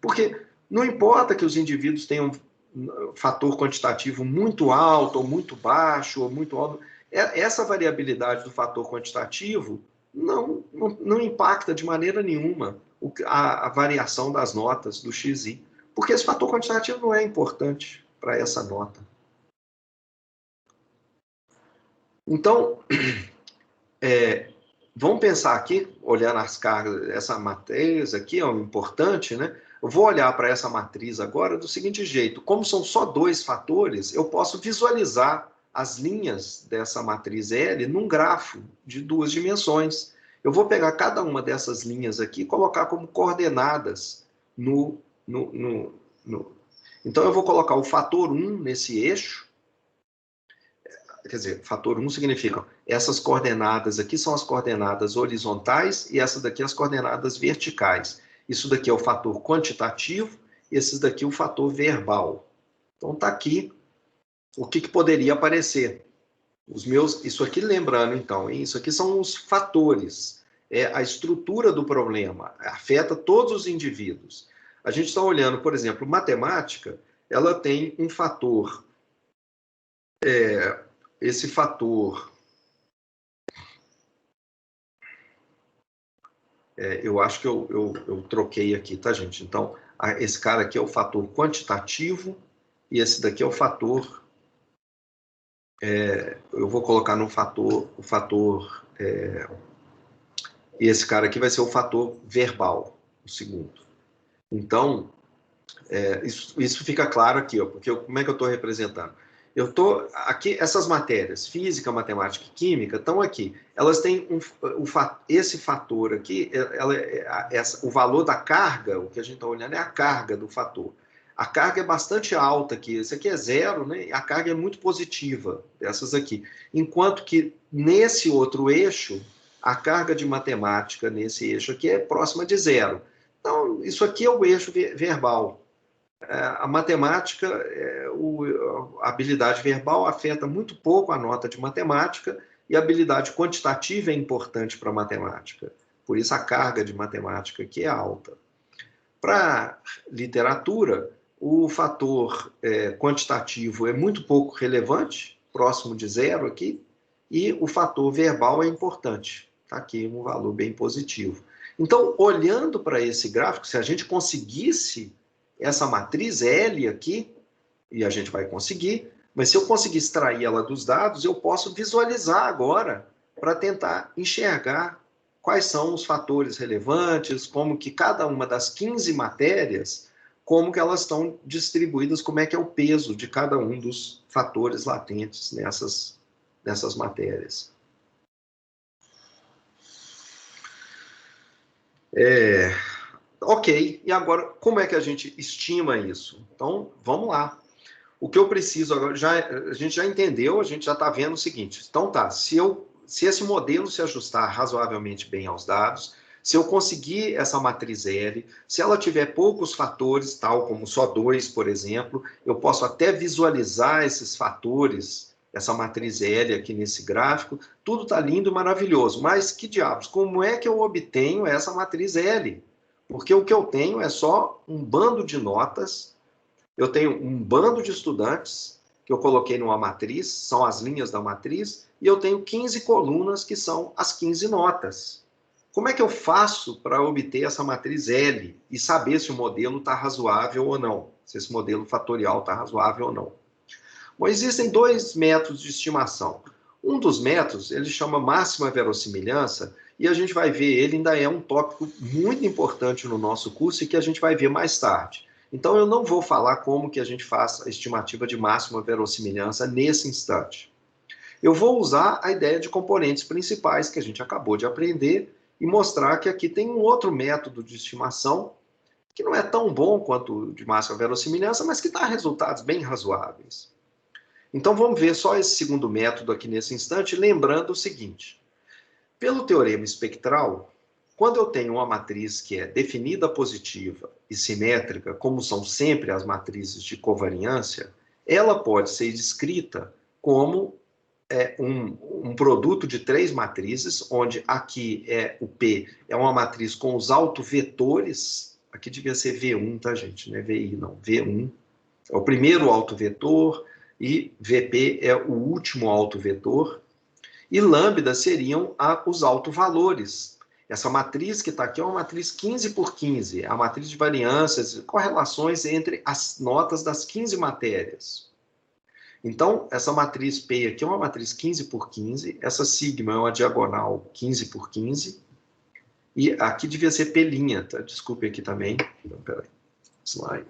Porque não importa que os indivíduos tenham um fator quantitativo muito alto ou muito baixo ou muito alto, essa variabilidade do fator quantitativo não impacta de maneira nenhuma a variação das notas do XI, porque esse fator quantitativo não é importante para essa nota. Então, vamos pensar aqui, olhando as cargas, essa matriz aqui é importante, né? Eu vou olhar para essa matriz agora do seguinte jeito, como são só dois fatores, eu posso visualizar as linhas dessa matriz L num grafo de duas dimensões. Eu vou pegar cada uma dessas linhas aqui e colocar como coordenadas Então, eu vou colocar o fator 1 nesse eixo. Quer dizer, fator 1 significa essas coordenadas aqui são as coordenadas horizontais e essas daqui as coordenadas verticais. Isso daqui é o fator quantitativo, esses daqui o fator verbal. Então, está aqui o que poderia aparecer. Isso aqui, lembrando, então, isso aqui são os fatores. É a estrutura do problema, afeta todos os indivíduos. A gente está olhando, por exemplo, matemática, ela tem um fator esse fator... eu acho que eu troquei aqui, tá, gente? Então, esse cara aqui é o fator quantitativo e esse daqui é o fator... eu vou colocar no fator... e esse cara aqui vai ser o fator verbal, o segundo. Então, isso fica claro aqui, ó, porque como é que eu estou representando? Eu estou aqui, essas matérias, física, matemática e química, estão aqui. Elas têm esse fator aqui, o valor da carga, o que a gente está olhando é a carga do fator. A carga é bastante alta aqui, esse aqui é zero, né? A carga é muito positiva, dessas aqui. Enquanto que nesse outro eixo, a carga de matemática nesse eixo aqui é próxima de zero. Então, isso aqui é o eixo verbal. A matemática, a habilidade verbal afeta muito pouco a nota de matemática e a habilidade quantitativa é importante para a matemática. Por isso a carga de matemática aqui é alta. Para literatura, o fator quantitativo é muito pouco relevante, próximo de zero aqui, e o fator verbal é importante. Está aqui um valor bem positivo. Então, olhando para esse gráfico, se a gente conseguisse essa matriz L aqui, e a gente vai conseguir, mas se eu conseguir extrair ela dos dados, eu posso visualizar agora para tentar enxergar quais são os fatores relevantes, como que cada uma das 15 matérias, como que elas estão distribuídas, como é que é o peso de cada um dos fatores latentes nessas matérias. Ok, e agora, como é que a gente estima isso? Então, vamos lá. O que eu preciso agora, a gente já entendeu, a gente já está vendo o seguinte. Então tá, se esse modelo se ajustar razoavelmente bem aos dados, se eu conseguir essa matriz L, se ela tiver poucos fatores, tal como só 2, por exemplo, eu posso até visualizar esses fatores, essa matriz L aqui nesse gráfico, tudo está lindo e maravilhoso, mas que diabos, como é que eu obtenho essa matriz L? Porque o que eu tenho é só um bando de notas, eu tenho um bando de estudantes que eu coloquei numa matriz, são as linhas da matriz, e eu tenho 15 colunas que são as 15 notas. Como é que eu faço para obter essa matriz L e saber se o modelo está razoável ou não? Se esse modelo fatorial está razoável ou não? Bom, existem 2 métodos de estimação. Um dos métodos, ele chama máxima verossimilhança, e a gente vai ver, ele ainda é um tópico muito importante no nosso curso e que a gente vai ver mais tarde. Então, eu não vou falar como que a gente faz a estimativa de máxima verossimilhança nesse instante. Eu vou usar a ideia de componentes principais que a gente acabou de aprender e mostrar que aqui tem um outro método de estimação que não é tão bom quanto o de máxima verossimilhança, mas que dá resultados bem razoáveis. Então, vamos ver só esse segundo método aqui nesse instante, lembrando o seguinte. Pelo teorema espectral, quando eu tenho uma matriz que é definida positiva e simétrica, como são sempre as matrizes de covariância, ela pode ser descrita como um produto de 3 matrizes, onde aqui o P é uma matriz com os autovetores, aqui devia ser V1, tá, gente? Não é VI, não, V1. É o primeiro autovetor, e VP é o último autovetor, e lambda seriam os autovalores. Essa matriz que está aqui é uma matriz 15 por 15, é a matriz de variâncias, correlações entre as notas das 15 matérias. Então, essa matriz P aqui é uma matriz 15 por 15, essa sigma é uma diagonal 15 por 15, e aqui devia ser P', tá? Desculpe aqui também. Então, peraí. Slide.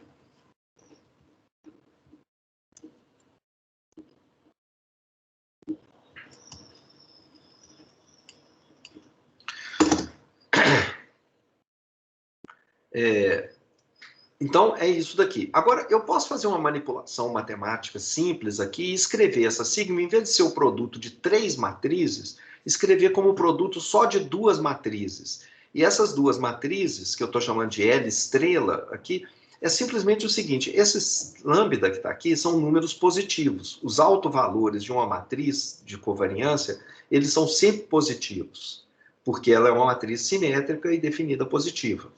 Então, é isso daqui. Agora, eu posso fazer uma manipulação matemática simples aqui e escrever essa sigma, em vez de ser o produto de 3 matrizes, escrever como produto só de 2 matrizes. E essas 2 matrizes, que eu estou chamando de L estrela aqui, é simplesmente o seguinte, esses lambda que está aqui são números positivos. Os autovalores de uma matriz de covariância, eles são sempre positivos, porque ela é uma matriz simétrica e definida positiva.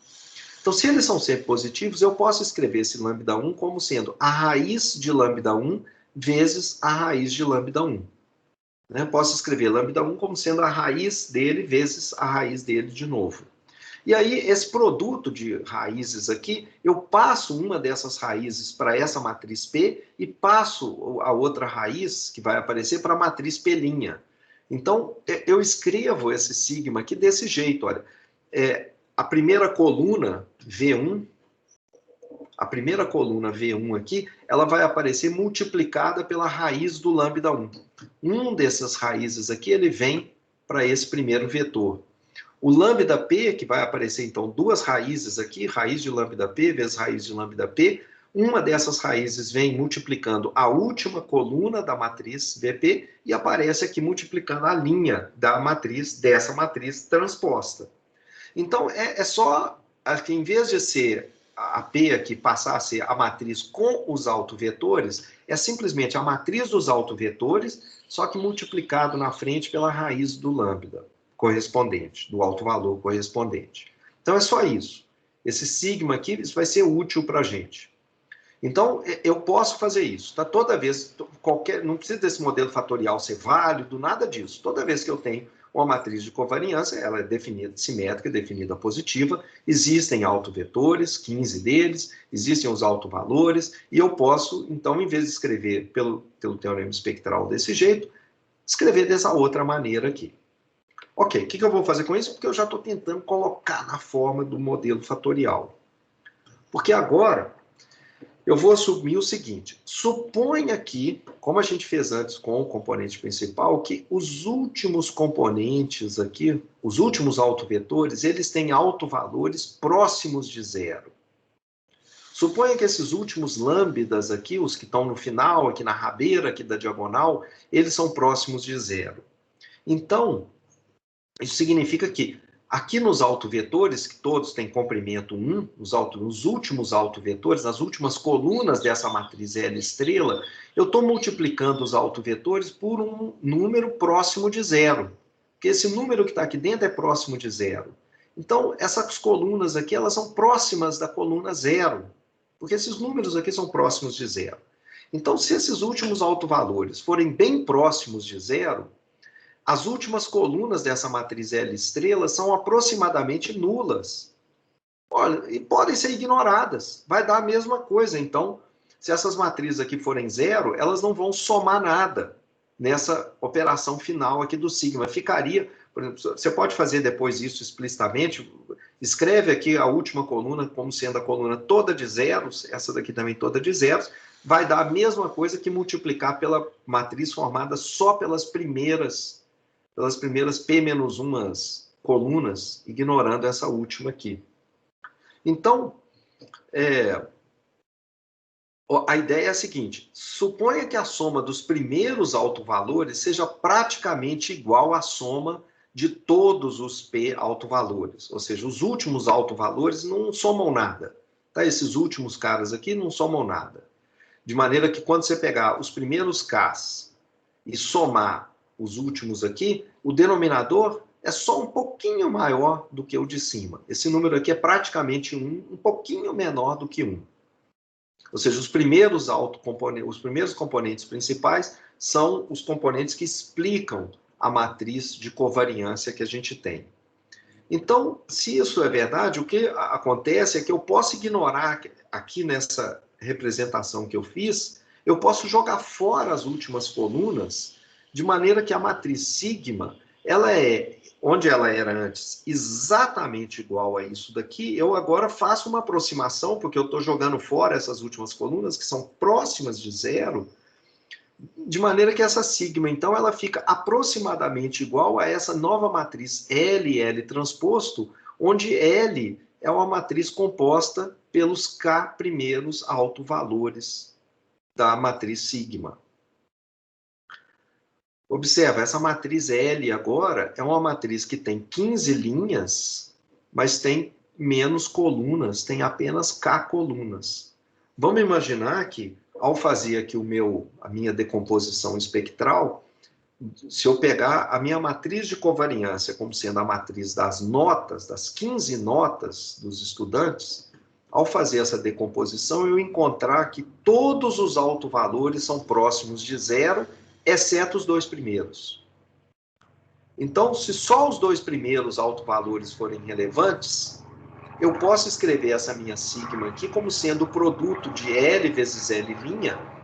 Então, se eles são sempre positivos, eu posso escrever esse lambda 1 como sendo a raiz de lambda 1 vezes a raiz de lambda 1. né? Posso escrever lambda 1 como sendo a raiz dele vezes a raiz dele de novo. E aí, esse produto de raízes aqui, eu passo uma dessas raízes para essa matriz P e passo a outra raiz, que vai aparecer, para a matriz P'. Então, eu escrevo esse sigma aqui desse jeito, olha. A primeira coluna, V1, a primeira coluna V1 aqui, ela vai aparecer multiplicada pela raiz do lambda 1. Um dessas raízes aqui, ele vem para esse primeiro vetor. O lambda P, que vai aparecer, então, duas raízes aqui, raiz de lambda P vezes raiz de lambda P, uma dessas raízes vem multiplicando a última coluna da matriz VP e aparece aqui multiplicando a linha da matriz, dessa matriz transposta. Então, é só, que em vez de ser a P aqui passar a ser a matriz com os autovetores, é simplesmente a matriz dos autovetores, só que multiplicado na frente pela raiz do lambda correspondente, do alto valor correspondente. Então, é só isso. Esse sigma aqui, isso vai ser útil para a gente. Então, eu posso fazer isso. Tá? Toda vez, não precisa desse modelo fatorial ser válido, nada disso. Toda vez que eu tenho uma matriz de covariância, ela é definida simétrica, definida positiva, existem autovetores, 15 deles, existem os autovalores, e eu posso, então, em vez de escrever pelo teorema espectral desse jeito, escrever dessa outra maneira aqui. Ok, o que eu vou fazer com isso? Porque eu já estou tentando colocar na forma do modelo fatorial. Porque agora eu vou assumir o seguinte: suponha que, como a gente fez antes com o componente principal, que os últimos componentes aqui, os últimos autovetores, eles têm autovalores próximos de zero. Suponha que esses últimos lambdas aqui, os que estão no final, aqui na rabeira, aqui da diagonal, eles são próximos de zero. Então, isso significa que aqui nos autovetores, que todos têm comprimento 1, nos últimos autovetores, nas últimas colunas dessa matriz L estrela, eu estou multiplicando os autovetores por um número próximo de zero. Porque esse número que está aqui dentro é próximo de zero. Então, essas colunas aqui, elas são próximas da coluna zero. Porque esses números aqui são próximos de zero. Então, se esses últimos autovalores forem bem próximos de zero, as últimas colunas dessa matriz L estrela são aproximadamente nulas. Olha, e podem ser ignoradas. Vai dar a mesma coisa. Então, se essas matrizes aqui forem zero, elas não vão somar nada nessa operação final aqui do sigma. Ficaria, por exemplo, você pode fazer depois isso explicitamente. Escreve aqui a última coluna como sendo a coluna toda de zeros, essa daqui também toda de zeros. Vai dar a mesma coisa que multiplicar pela matriz formada só pelas primeiras P-1 colunas, ignorando essa última aqui. Então, a ideia é a seguinte: suponha que a soma dos primeiros autovalores seja praticamente igual à soma de todos os P autovalores. Ou seja, os últimos autovalores não somam nada. Tá? Esses últimos caras aqui não somam nada. De maneira que quando você pegar os primeiros Ks e somar os últimos aqui, o denominador é só um pouquinho maior do que o de cima. Esse número aqui é praticamente um pouquinho menor do que 1. Ou seja, os primeiros componentes principais são os componentes que explicam a matriz de covariância que a gente tem. Então, se isso é verdade, o que acontece é que eu posso ignorar aqui nessa representação que eu fiz, eu posso jogar fora as últimas colunas, de maneira que a matriz sigma, ela é, onde ela era antes, exatamente igual a isso daqui. Eu agora faço uma aproximação, porque eu estou jogando fora essas últimas colunas, que são próximas de zero, de maneira que essa sigma, então, ela fica aproximadamente igual a essa nova matriz LL transposto, onde L é uma matriz composta pelos K primeiros autovalores da matriz sigma. Observa, essa matriz L agora é uma matriz que tem 15 linhas, mas tem menos colunas, tem apenas K colunas. Vamos imaginar que, ao fazer aqui a minha decomposição espectral, se eu pegar a minha matriz de covariância como sendo a matriz das notas, das 15 notas dos estudantes, ao fazer essa decomposição, eu encontrar que todos os autovalores são próximos de zero exceto os dois primeiros. Então, se só os dois primeiros autovalores forem relevantes, eu posso escrever essa minha sigma aqui como sendo o produto de L vezes L',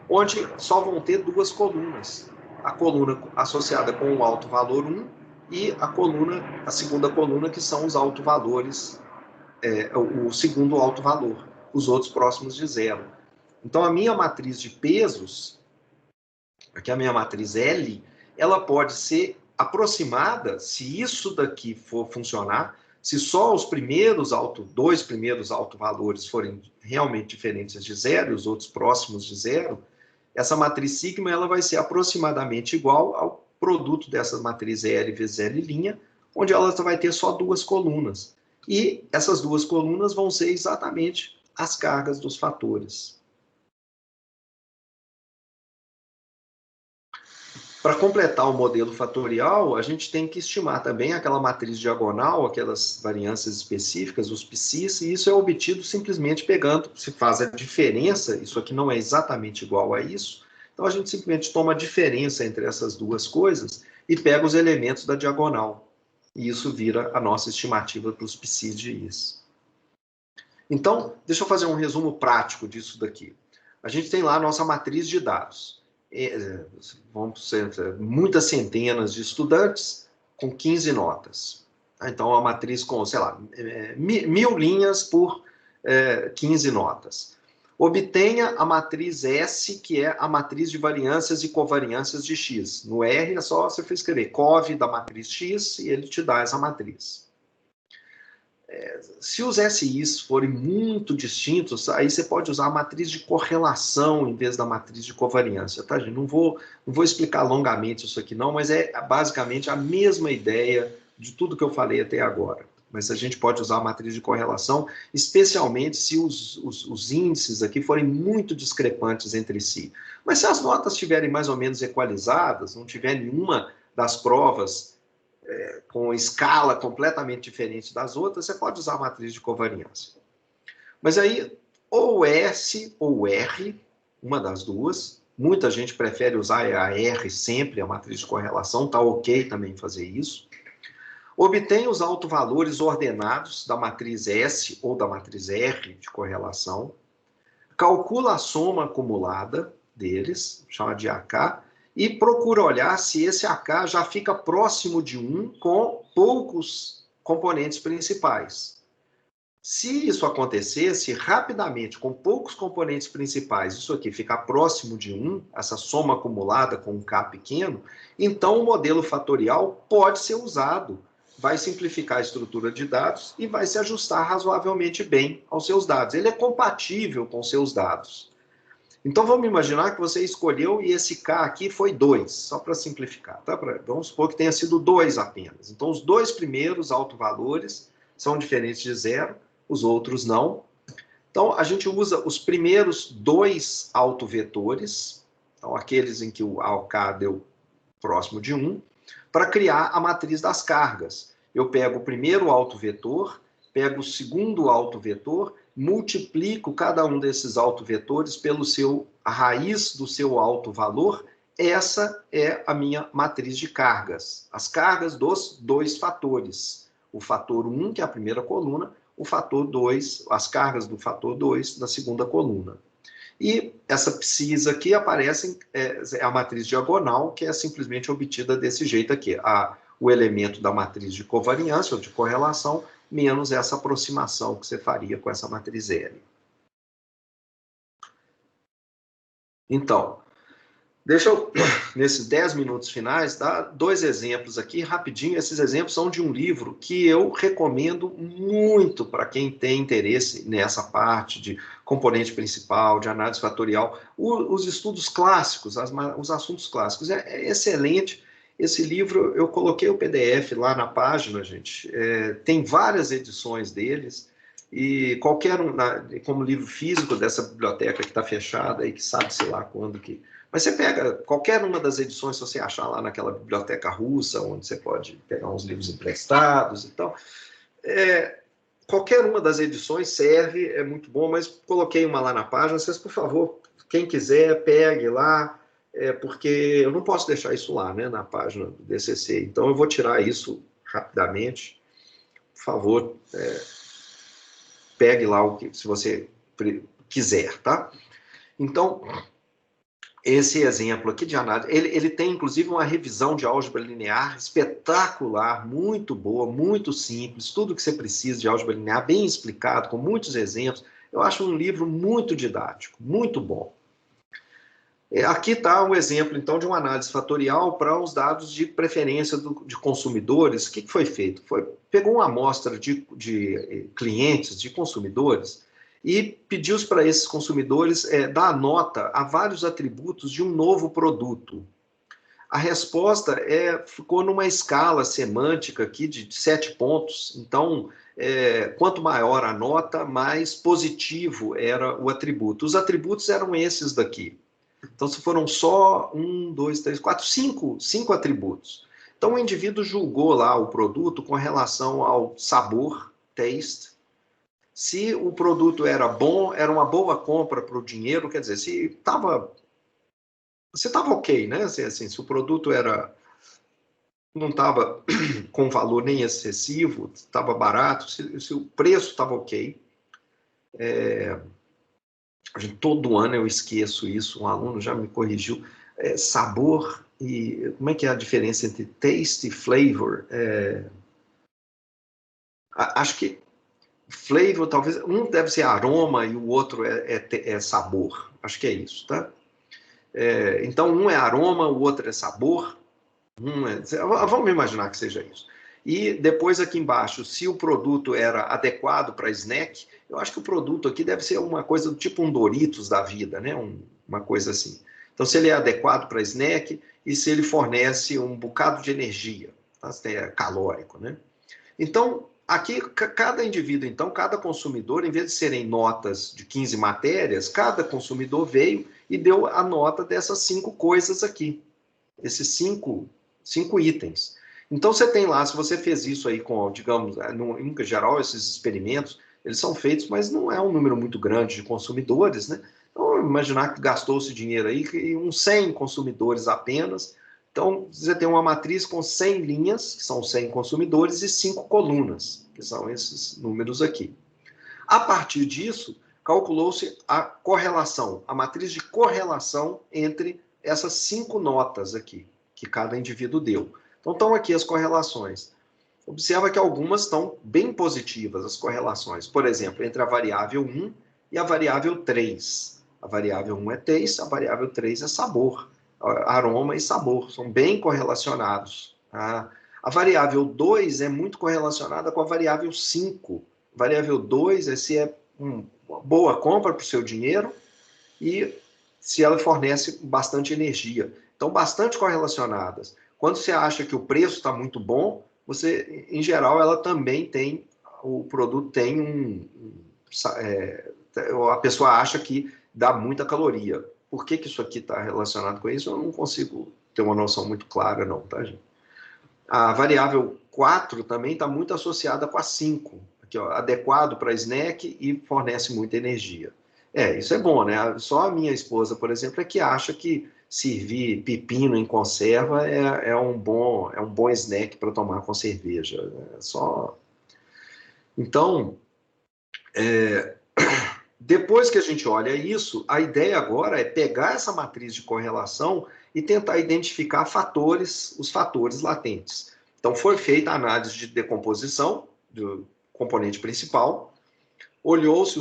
onde só vão ter duas colunas. A coluna associada com o alto valor 1 e a segunda coluna, que são os autovalores, o segundo alto valor, os outros próximos de zero. Então, a minha matriz de pesos, aqui a minha matriz L, ela pode ser aproximada, se isso daqui for funcionar, se só os dois primeiros autovalores forem realmente diferentes de zero e os outros próximos de zero, essa matriz sigma ela vai ser aproximadamente igual ao produto dessa matriz L vezes L', onde ela vai ter só duas colunas. E essas duas colunas vão ser exatamente as cargas dos fatores. Para completar o modelo fatorial, a gente tem que estimar também aquela matriz diagonal, aquelas variâncias específicas, os psis, e isso é obtido simplesmente pegando, se faz a diferença, isso aqui não é exatamente igual a isso, então a gente simplesmente toma a diferença entre essas duas coisas e pega os elementos da diagonal, e isso vira a nossa estimativa para os psis de is. Então, deixa eu fazer um resumo prático disso daqui. A gente tem lá a nossa matriz de dados. Vamos ser muitas centenas de estudantes com 15 notas. Então, a matriz com, sei lá, 1000 linhas por 15 notas. Obtenha a matriz S, que é a matriz de variâncias e covariâncias de X. No R é só você escrever cov da matriz X e ele te dá essa matriz. Se os SIs forem muito distintos, aí você pode usar a matriz de correlação em vez da matriz de covariância, tá, gente? Não vou explicar longamente isso aqui não, mas é basicamente a mesma ideia de tudo que eu falei até agora. Mas a gente pode usar a matriz de correlação, especialmente se os índices aqui forem muito discrepantes entre si. Mas se as notas estiverem mais ou menos equalizadas, não tiver nenhuma das provas com escala completamente diferente das outras, você pode usar a matriz de covariância. Mas aí, ou S ou R, uma das duas, muita gente prefere usar a R sempre, a matriz de correlação, tá ok também fazer isso. Obtém os autovalores ordenados da matriz S ou da matriz R de correlação, calcula a soma acumulada deles, chama de AK, e procura olhar se esse AK já fica próximo de 1 com poucos componentes principais. Se isso acontecesse rapidamente, com poucos componentes principais, isso aqui ficar próximo de 1, essa soma acumulada com um K pequeno, então o modelo fatorial pode ser usado. Vai simplificar a estrutura de dados e vai se ajustar razoavelmente bem aos seus dados. Ele é compatível com seus dados. Então, vamos imaginar que você escolheu e esse K aqui foi 2, só para simplificar. Tá? Vamos supor que tenha sido 2 apenas. Então, os dois primeiros autovalores são diferentes de zero, os outros não. Então, a gente usa os primeiros dois autovetores, então, aqueles em que o AK deu próximo de 1, para criar a matriz das cargas. Eu pego o primeiro autovetor, pego o segundo autovetor, multiplico cada um desses autovetores pelo a raiz do seu autovalor. Essa é a minha matriz de cargas. As cargas dos dois fatores. O fator 1, que é a primeira coluna, o fator 2, as cargas do fator 2 na segunda coluna. E essa psis aqui aparece, é a matriz diagonal, que é simplesmente obtida desse jeito aqui. O elemento da matriz de covariância, ou de correlação, menos essa aproximação que você faria com essa matriz L. Então, deixa eu, nesses 10 minutos finais, dar 2 exemplos aqui, rapidinho. Esses exemplos são de um livro que eu recomendo muito para quem tem interesse nessa parte de componente principal, de análise fatorial. Os estudos clássicos, os assuntos clássicos, é excelente. Esse livro, eu coloquei o PDF lá na página, gente. Tem várias edições deles. E qualquer um, como livro físico dessa biblioteca que está fechada, e que sabe, sei lá, quando que... Mas você pega qualquer uma das edições, se você achar lá naquela biblioteca russa, onde você pode pegar uns livros emprestados e tal. Qualquer uma das edições serve, é muito bom, mas coloquei uma lá na página. Vocês, por favor, quem quiser, pegue lá. porque eu não posso deixar isso lá, né, na página do DCC. Então, eu vou tirar isso rapidamente. Por favor, pegue lá o que, se você quiser, tá? Então, esse exemplo aqui de análise, ele tem inclusive uma revisão de álgebra linear espetacular, muito boa, muito simples, tudo que você precisa de álgebra linear, bem explicado, com muitos exemplos. Eu acho um livro muito didático, muito bom. Aqui está um exemplo, então, de uma análise fatorial para os dados de preferência de consumidores. O que foi feito? Pegou uma amostra de clientes, de consumidores, e pediu para esses consumidores dar nota a vários atributos de um novo produto. A resposta ficou numa escala semântica aqui de 7 pontos. Então, quanto maior a nota, mais positivo era o atributo. Os atributos eram esses daqui. Então, se foram só 1, 2, 3, 4, 5 atributos. Então, o indivíduo julgou lá o produto com relação ao sabor, taste. Se o produto era bom, era uma boa compra para o dinheiro, quer dizer, se estava ok, né? Se o produto não estava com valor nem excessivo, estava barato, se o preço estava ok. Todo ano eu esqueço isso, um aluno já me corrigiu. Sabor e... Como é que é a diferença entre taste e flavor? Acho que flavor, talvez... Um deve ser aroma e o outro é sabor. Acho que é isso, tá? Então, um é aroma, o outro é sabor. Vamos imaginar que seja isso. E depois aqui embaixo, se o produto era adequado para snack, eu acho que o produto aqui deve ser uma coisa do tipo um Doritos da vida, né? Uma coisa assim. Então, se ele é adequado para snack e se ele fornece um bocado de energia, tá? É calórico, né? Então, aqui, cada indivíduo, então, cada consumidor, em vez de serem notas de 15 matérias, cada consumidor veio e deu a nota dessas 5 coisas aqui. Esses 5 itens. Então, você tem lá, se você fez isso aí com, digamos, em geral, esses experimentos, eles são feitos, mas não é um número muito grande de consumidores, né? Então, imaginar que gastou-se dinheiro aí, e uns 100 consumidores apenas. Então, você tem uma matriz com 100 linhas, que são 100 consumidores, e 5 colunas, que são esses números aqui. A partir disso, calculou-se a correlação, a matriz de correlação entre essas 5 notas aqui, que cada indivíduo deu. Então, estão aqui as correlações. Observa que algumas estão bem positivas, as correlações. Por exemplo, entre a variável 1 e a variável 3. A variável 1 é taste, a variável 3 é sabor. Aroma e sabor, são bem correlacionados. Tá? A variável 2 é muito correlacionada com a variável 5. A variável 2 é se é uma boa compra para o seu dinheiro e se ela fornece bastante energia. Então, bastante correlacionadas. Quando você acha que o preço está muito bom, você, em geral, ela também tem, o produto tem a pessoa acha que dá muita caloria. Por que isso aqui está relacionado com isso? Eu não consigo ter uma noção muito clara, não, tá, gente? A variável 4 também está muito associada com a 5. Aqui, ó, adequado para snack e fornece muita energia. Isso é bom, né? Só a minha esposa, por exemplo, é que acha que servir pepino em conserva é um bom snack para tomar com cerveja. Então, depois que a gente olha isso, a ideia agora é pegar essa matriz de correlação e tentar identificar os fatores latentes. Então, foi feita a análise de decomposição do componente principal, olhou-se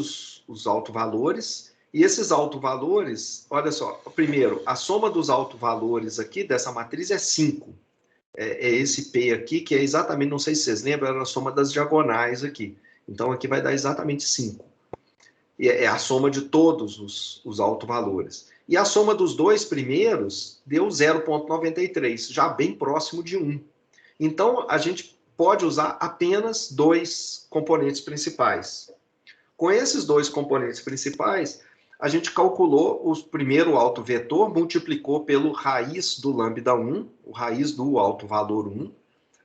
os autovalores, e esses autovalores, olha só, primeiro, a soma dos autovalores aqui dessa matriz é 5. É esse P aqui, que é exatamente, não sei se vocês lembram, era a soma das diagonais aqui. Então, aqui vai dar exatamente 5. É a soma de todos os autovalores. E a soma dos dois primeiros deu 0,93, já bem próximo de 1. Então, a gente pode usar apenas 2 componentes principais. Com esses 2 componentes principais, a gente calculou o primeiro autovetor, multiplicou pelo raiz do lambda 1, o raiz do autovalor 1.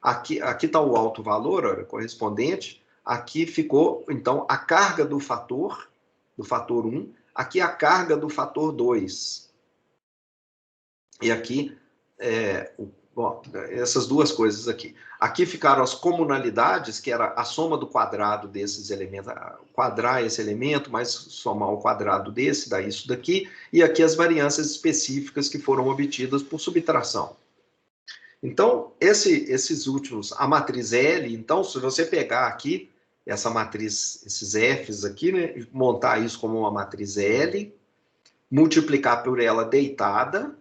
Aqui está o autovalor correspondente. Aqui ficou, então, a carga do fator 1. Aqui a carga do fator 2. E aqui, bom, essas duas coisas aqui. Aqui ficaram as comunalidades, que era a soma do quadrado desses elementos, quadrar esse elemento, mais somar o quadrado desse, dá isso daqui, e aqui as variâncias específicas que foram obtidas por subtração. Então, esses últimos, a matriz L, então, se você pegar aqui, essa matriz, esses Fs aqui, né, montar isso como uma matriz L, multiplicar por ela deitada,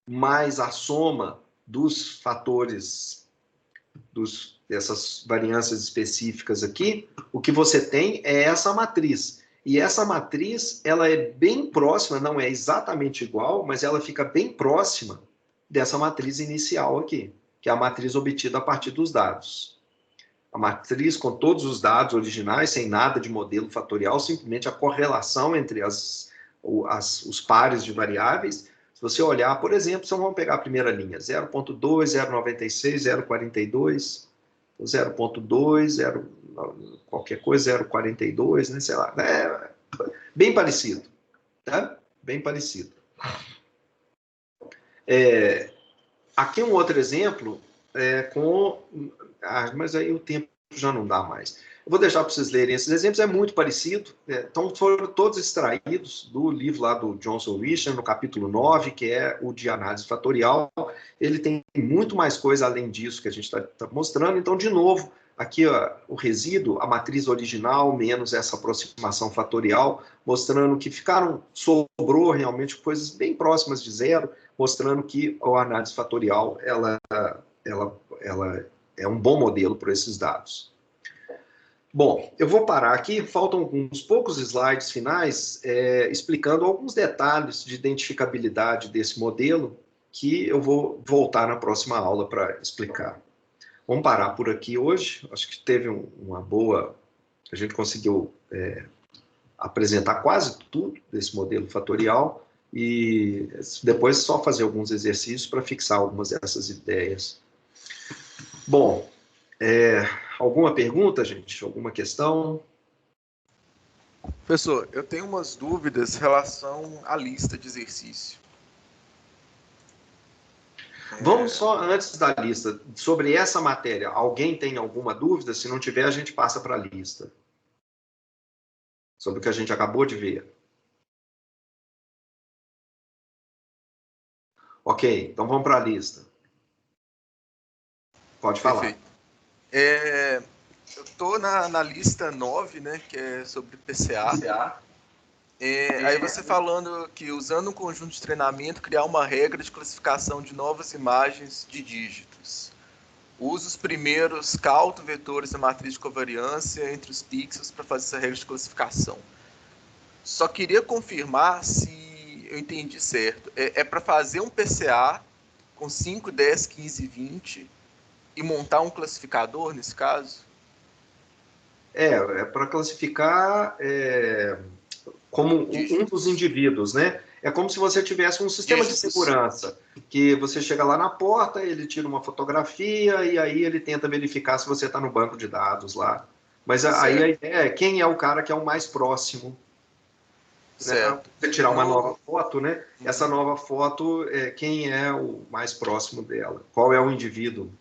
mais a soma dos fatores, dessas variâncias específicas aqui, o que você tem é essa matriz. E essa matriz, ela é bem próxima, não é exatamente igual, mas ela fica bem próxima dessa matriz inicial aqui, que é a matriz obtida a partir dos dados. A matriz com todos os dados originais, sem nada de modelo fatorial, simplesmente a correlação entre os pares de variáveis. Se você olhar, por exemplo, então vamos pegar a primeira linha, 0.2, 0.96, 0.42, 0.2, qualquer coisa, 0.42, né, sei lá. Bem parecido, tá? Bem parecido. Aqui um outro exemplo, mas aí o tempo já não dá mais. Eu vou deixar para vocês lerem esses exemplos, é muito parecido. Então, foram todos extraídos do livro lá do Johnson Richard, no capítulo 9, que é o de análise fatorial. Ele tem muito mais coisa além disso que a gente está mostrando. Então, de novo, aqui ó, o resíduo, a matriz original, menos essa aproximação fatorial, mostrando que sobrou realmente coisas bem próximas de zero, mostrando que a análise fatorial ela é um bom modelo para esses dados. Bom, eu vou parar aqui, faltam uns poucos slides finais explicando alguns detalhes de identificabilidade desse modelo que eu vou voltar na próxima aula para explicar. Vamos parar por aqui hoje, acho que teve uma boa... A gente conseguiu apresentar quase tudo desse modelo fatorial e depois só fazer alguns exercícios para fixar algumas dessas ideias. Bom, alguma pergunta, gente? Alguma questão? Professor, eu tenho umas dúvidas em relação à lista de exercício. Vamos só, antes da lista, sobre essa matéria, alguém tem alguma dúvida? Se não tiver, a gente passa para a lista. Sobre o que a gente acabou de ver. Ok, então vamos para a lista. Pode falar. Perfeito. Eu estou na lista 9, né, que é sobre PCA. Aí você falando que usando um conjunto de treinamento, criar uma regra de classificação de novas imagens de dígitos. Usa os primeiros autovetores da matriz de covariância entre os pixels para fazer essa regra de classificação. Só queria confirmar se eu entendi certo. É para fazer um PCA com 5, 10, 15, 20 e montar um classificador nesse caso? É para classificar como um dos indivíduos, né? É como se você tivesse um sistema de segurança, que você chega lá na porta, ele tira uma fotografia e aí ele tenta verificar se você está no banco de dados lá. Mas aí a ideia é quem é o cara que é o mais próximo. Certo. Né? Você tirar uma nova foto, né? Essa nova foto, quem é o mais próximo dela? Qual é o indivíduo?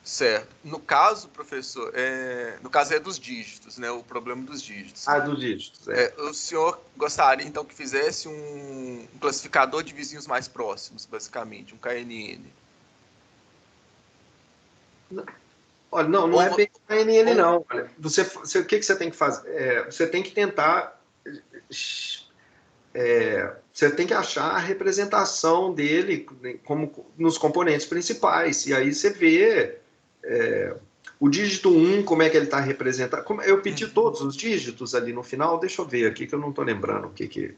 Certo. No caso, professor, no caso é dos dígitos, né? O problema dos dígitos. Dos dígitos, o senhor gostaria, então, que fizesse um classificador de vizinhos mais próximos, basicamente, um KNN? Olha, não é bem KNN, não. Olha, o que você tem que fazer? Você tem que tentar... você tem que achar a representação dele como nos componentes principais. E aí você vê... o dígito 1, como é que ele está representado? Eu pedi todos os dígitos ali no final, deixa eu ver aqui, que eu não estou lembrando o que...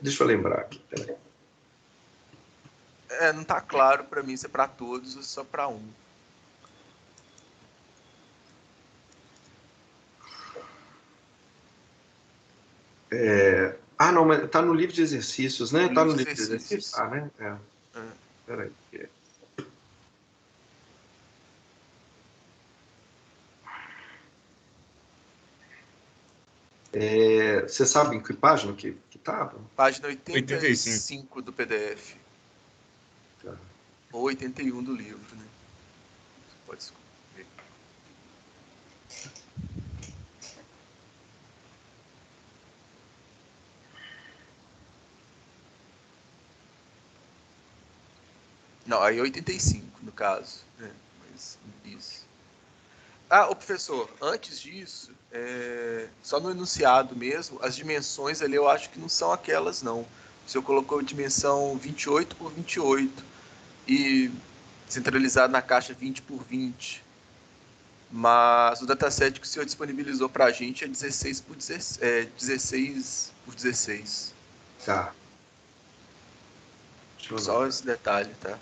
Deixa eu lembrar aqui, peraí. Não está claro para mim se é para todos ou só para um. Não, mas está no livro de exercícios, né? Está no livro de exercícios? Né? Peraí. Você sabe em que página que estava? Página 85 do PDF. ou 81 do livro, né? Você pode ver. Não, aí 85, no caso. Né? Mas, isso. Ah, o professor, antes disso, só no enunciado mesmo, as dimensões ali eu acho que não são aquelas, não. O senhor colocou dimensão 28 por 28 e centralizado na caixa 20 por 20. Mas o dataset que o senhor disponibilizou para a gente é 16 por 16. Tá. Só esse detalhe, tá?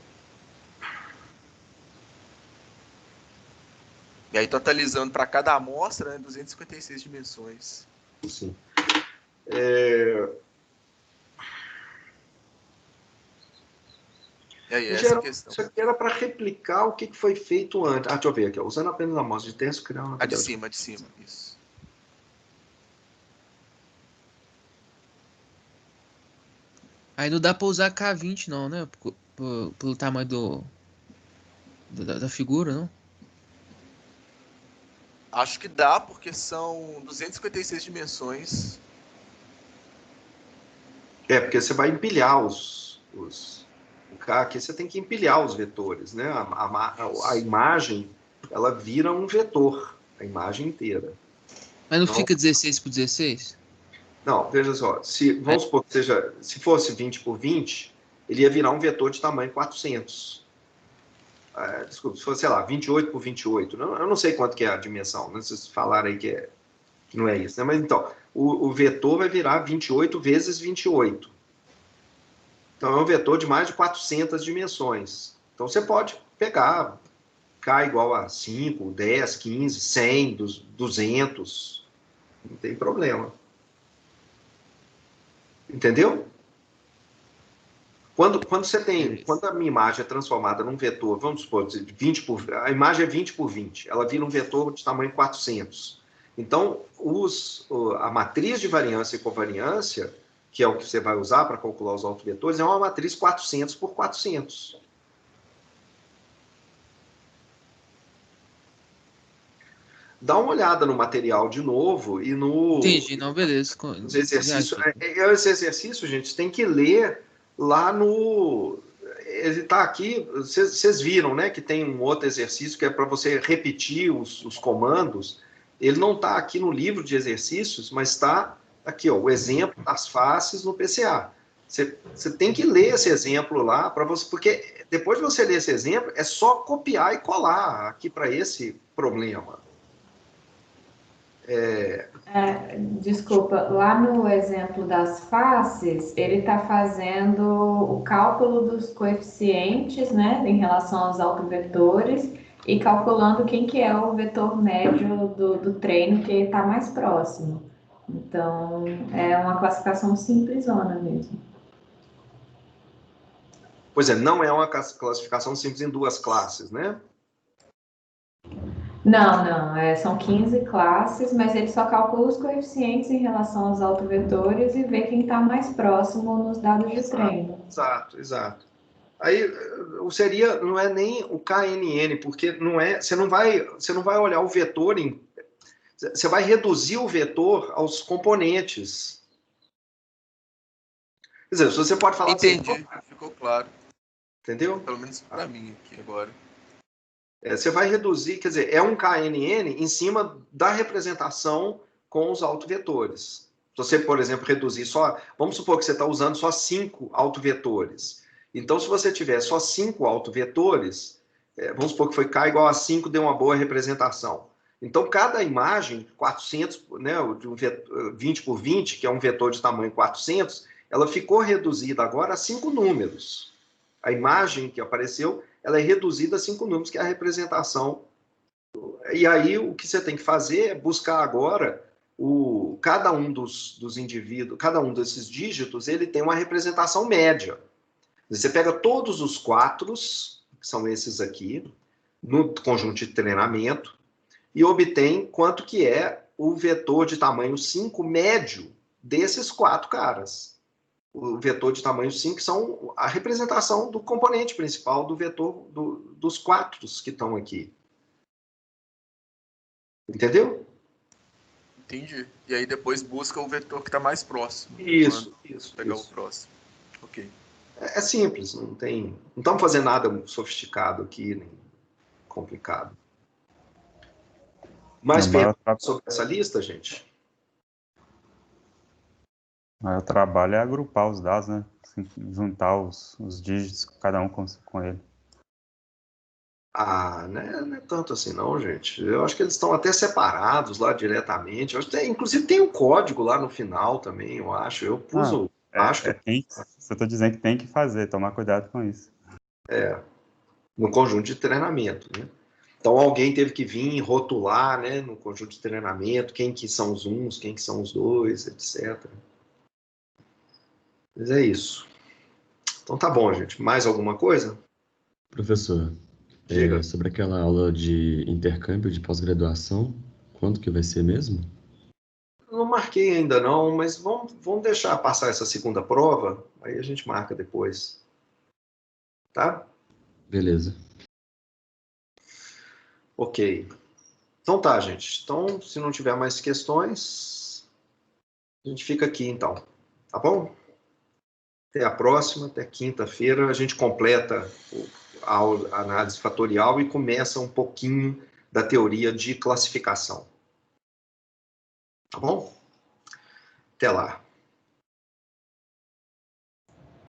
E aí, totalizando para cada amostra, né, 256 dimensões. Sim. E aí, Em essa geral, questão. isso aqui era para replicar o que foi feito antes. Deixa eu ver aqui. Ó. Usando apenas a amostra de teste, criar uma... A de cima, isso. Aí não dá pra usar K20 não, né? Pelo tamanho da figura, não? Acho que dá, porque são 256 dimensões. Porque você vai empilhar o K aqui, você tem que empilhar os vetores, né? A imagem, ela vira um vetor, a imagem inteira. Mas não Então, fica 16 por 16? não, veja só, vamos supor que se fosse 20 por 20, ele ia virar um vetor de tamanho 400. Desculpa, se fosse, sei lá, 28 por 28, eu não sei quanto que é a dimensão, né? Vocês falaram aí que não é isso, né? Mas então, o vetor vai virar 28 vezes 28. Então, é um vetor de mais de 400 dimensões. Então, você pode pegar K igual a 5, 10, 15, 100, 200, não tem problema. Entendeu? Quando a minha imagem é transformada num vetor, vamos supor, a imagem é 20 por 20, ela vira um vetor de tamanho 400. Então, a matriz de variância e covariância, que é o que você vai usar para calcular os autovetores, é uma matriz 400 por 400. Dá uma olhada no material de novo e no... Entendi, não, beleza. Os exercícios, esse exercício, gente, tem que ler lá no... Ele está aqui, vocês viram, né, que tem um outro exercício que é para você repetir os comandos. Ele não está aqui no livro de exercícios, mas está aqui, ó, o exemplo das faces no PCA. Você tem que ler esse exemplo lá, para você, porque depois de você ler esse exemplo, é só copiar e colar aqui para esse problema. Desculpa, lá no exemplo das faces, ele está fazendo o cálculo dos coeficientes, né, em relação aos autovetores e calculando quem que é o vetor médio do treino que está mais próximo. Então, é uma classificação simplesona mesmo. Pois é, não é uma classificação simples em duas classes, né? Não, são 15 classes, mas ele só calcula os coeficientes em relação aos autovetores e vê quem está mais próximo nos dados de treino. Exato. Aí não é nem o KNN, porque você não vai olhar o vetor você vai reduzir o vetor aos componentes. Quer dizer, você pode falar Entendi, assim, ficou claro. Entendeu? Pelo menos para mim aqui agora. Você vai reduzir, quer dizer, é um KNN em cima da representação com os autovetores. Se você, por exemplo, reduzir vamos supor que você está usando só 5 autovetores. Então, se você tiver só 5 autovetores, vamos supor que foi K igual a 5, deu uma boa representação. Então, cada imagem, 400, né, de um 20 por 20, que é um vetor de tamanho 400, ela ficou reduzida agora a 5 números. A imagem que apareceu, ela é reduzida a 5 números, que é a representação. E aí, o que você tem que fazer é buscar agora cada um dos indivíduos, cada um desses dígitos, ele tem uma representação média. Você pega todos os 4, que são esses aqui, no conjunto de treinamento, e obtém quanto que é o vetor de tamanho 5 médio desses 4 caras. o vetor de tamanho 5, que são a representação do componente principal do vetor dos quatros que estão aqui. Entendeu? Entendi. E aí depois busca o vetor que está mais próximo. Isso. Pegar o próximo. Ok. É simples, não estamos fazendo nada sofisticado aqui, nem complicado. Mais perguntas sobre essa lista, gente? O trabalho é agrupar os dados, né? Assim, juntar os dígitos, cada um com ele. Não é tanto assim não, gente. Eu acho que eles estão até separados lá diretamente. Inclusive tem um código lá no final também, eu acho. Eu pus você está dizendo que tem que fazer, tomar cuidado com isso. No conjunto de treinamento, né? Então alguém teve que vir rotular, né, no conjunto de treinamento, quem que são os uns, quem que são os dois, etc. Mas é isso. Então tá bom, gente. Mais alguma coisa? Professor, Diga. sobre aquela aula de intercâmbio de pós-graduação, quando que vai ser mesmo? Não marquei ainda não, mas vamos deixar passar essa segunda prova, aí a gente marca depois. Tá? Beleza. Ok. Então tá, gente. Então, se não tiver mais questões, a gente fica aqui então. Tá bom? Até a próxima, até quinta-feira, a gente completa a análise fatorial e começa um pouquinho da teoria de classificação. Tá bom? Até lá.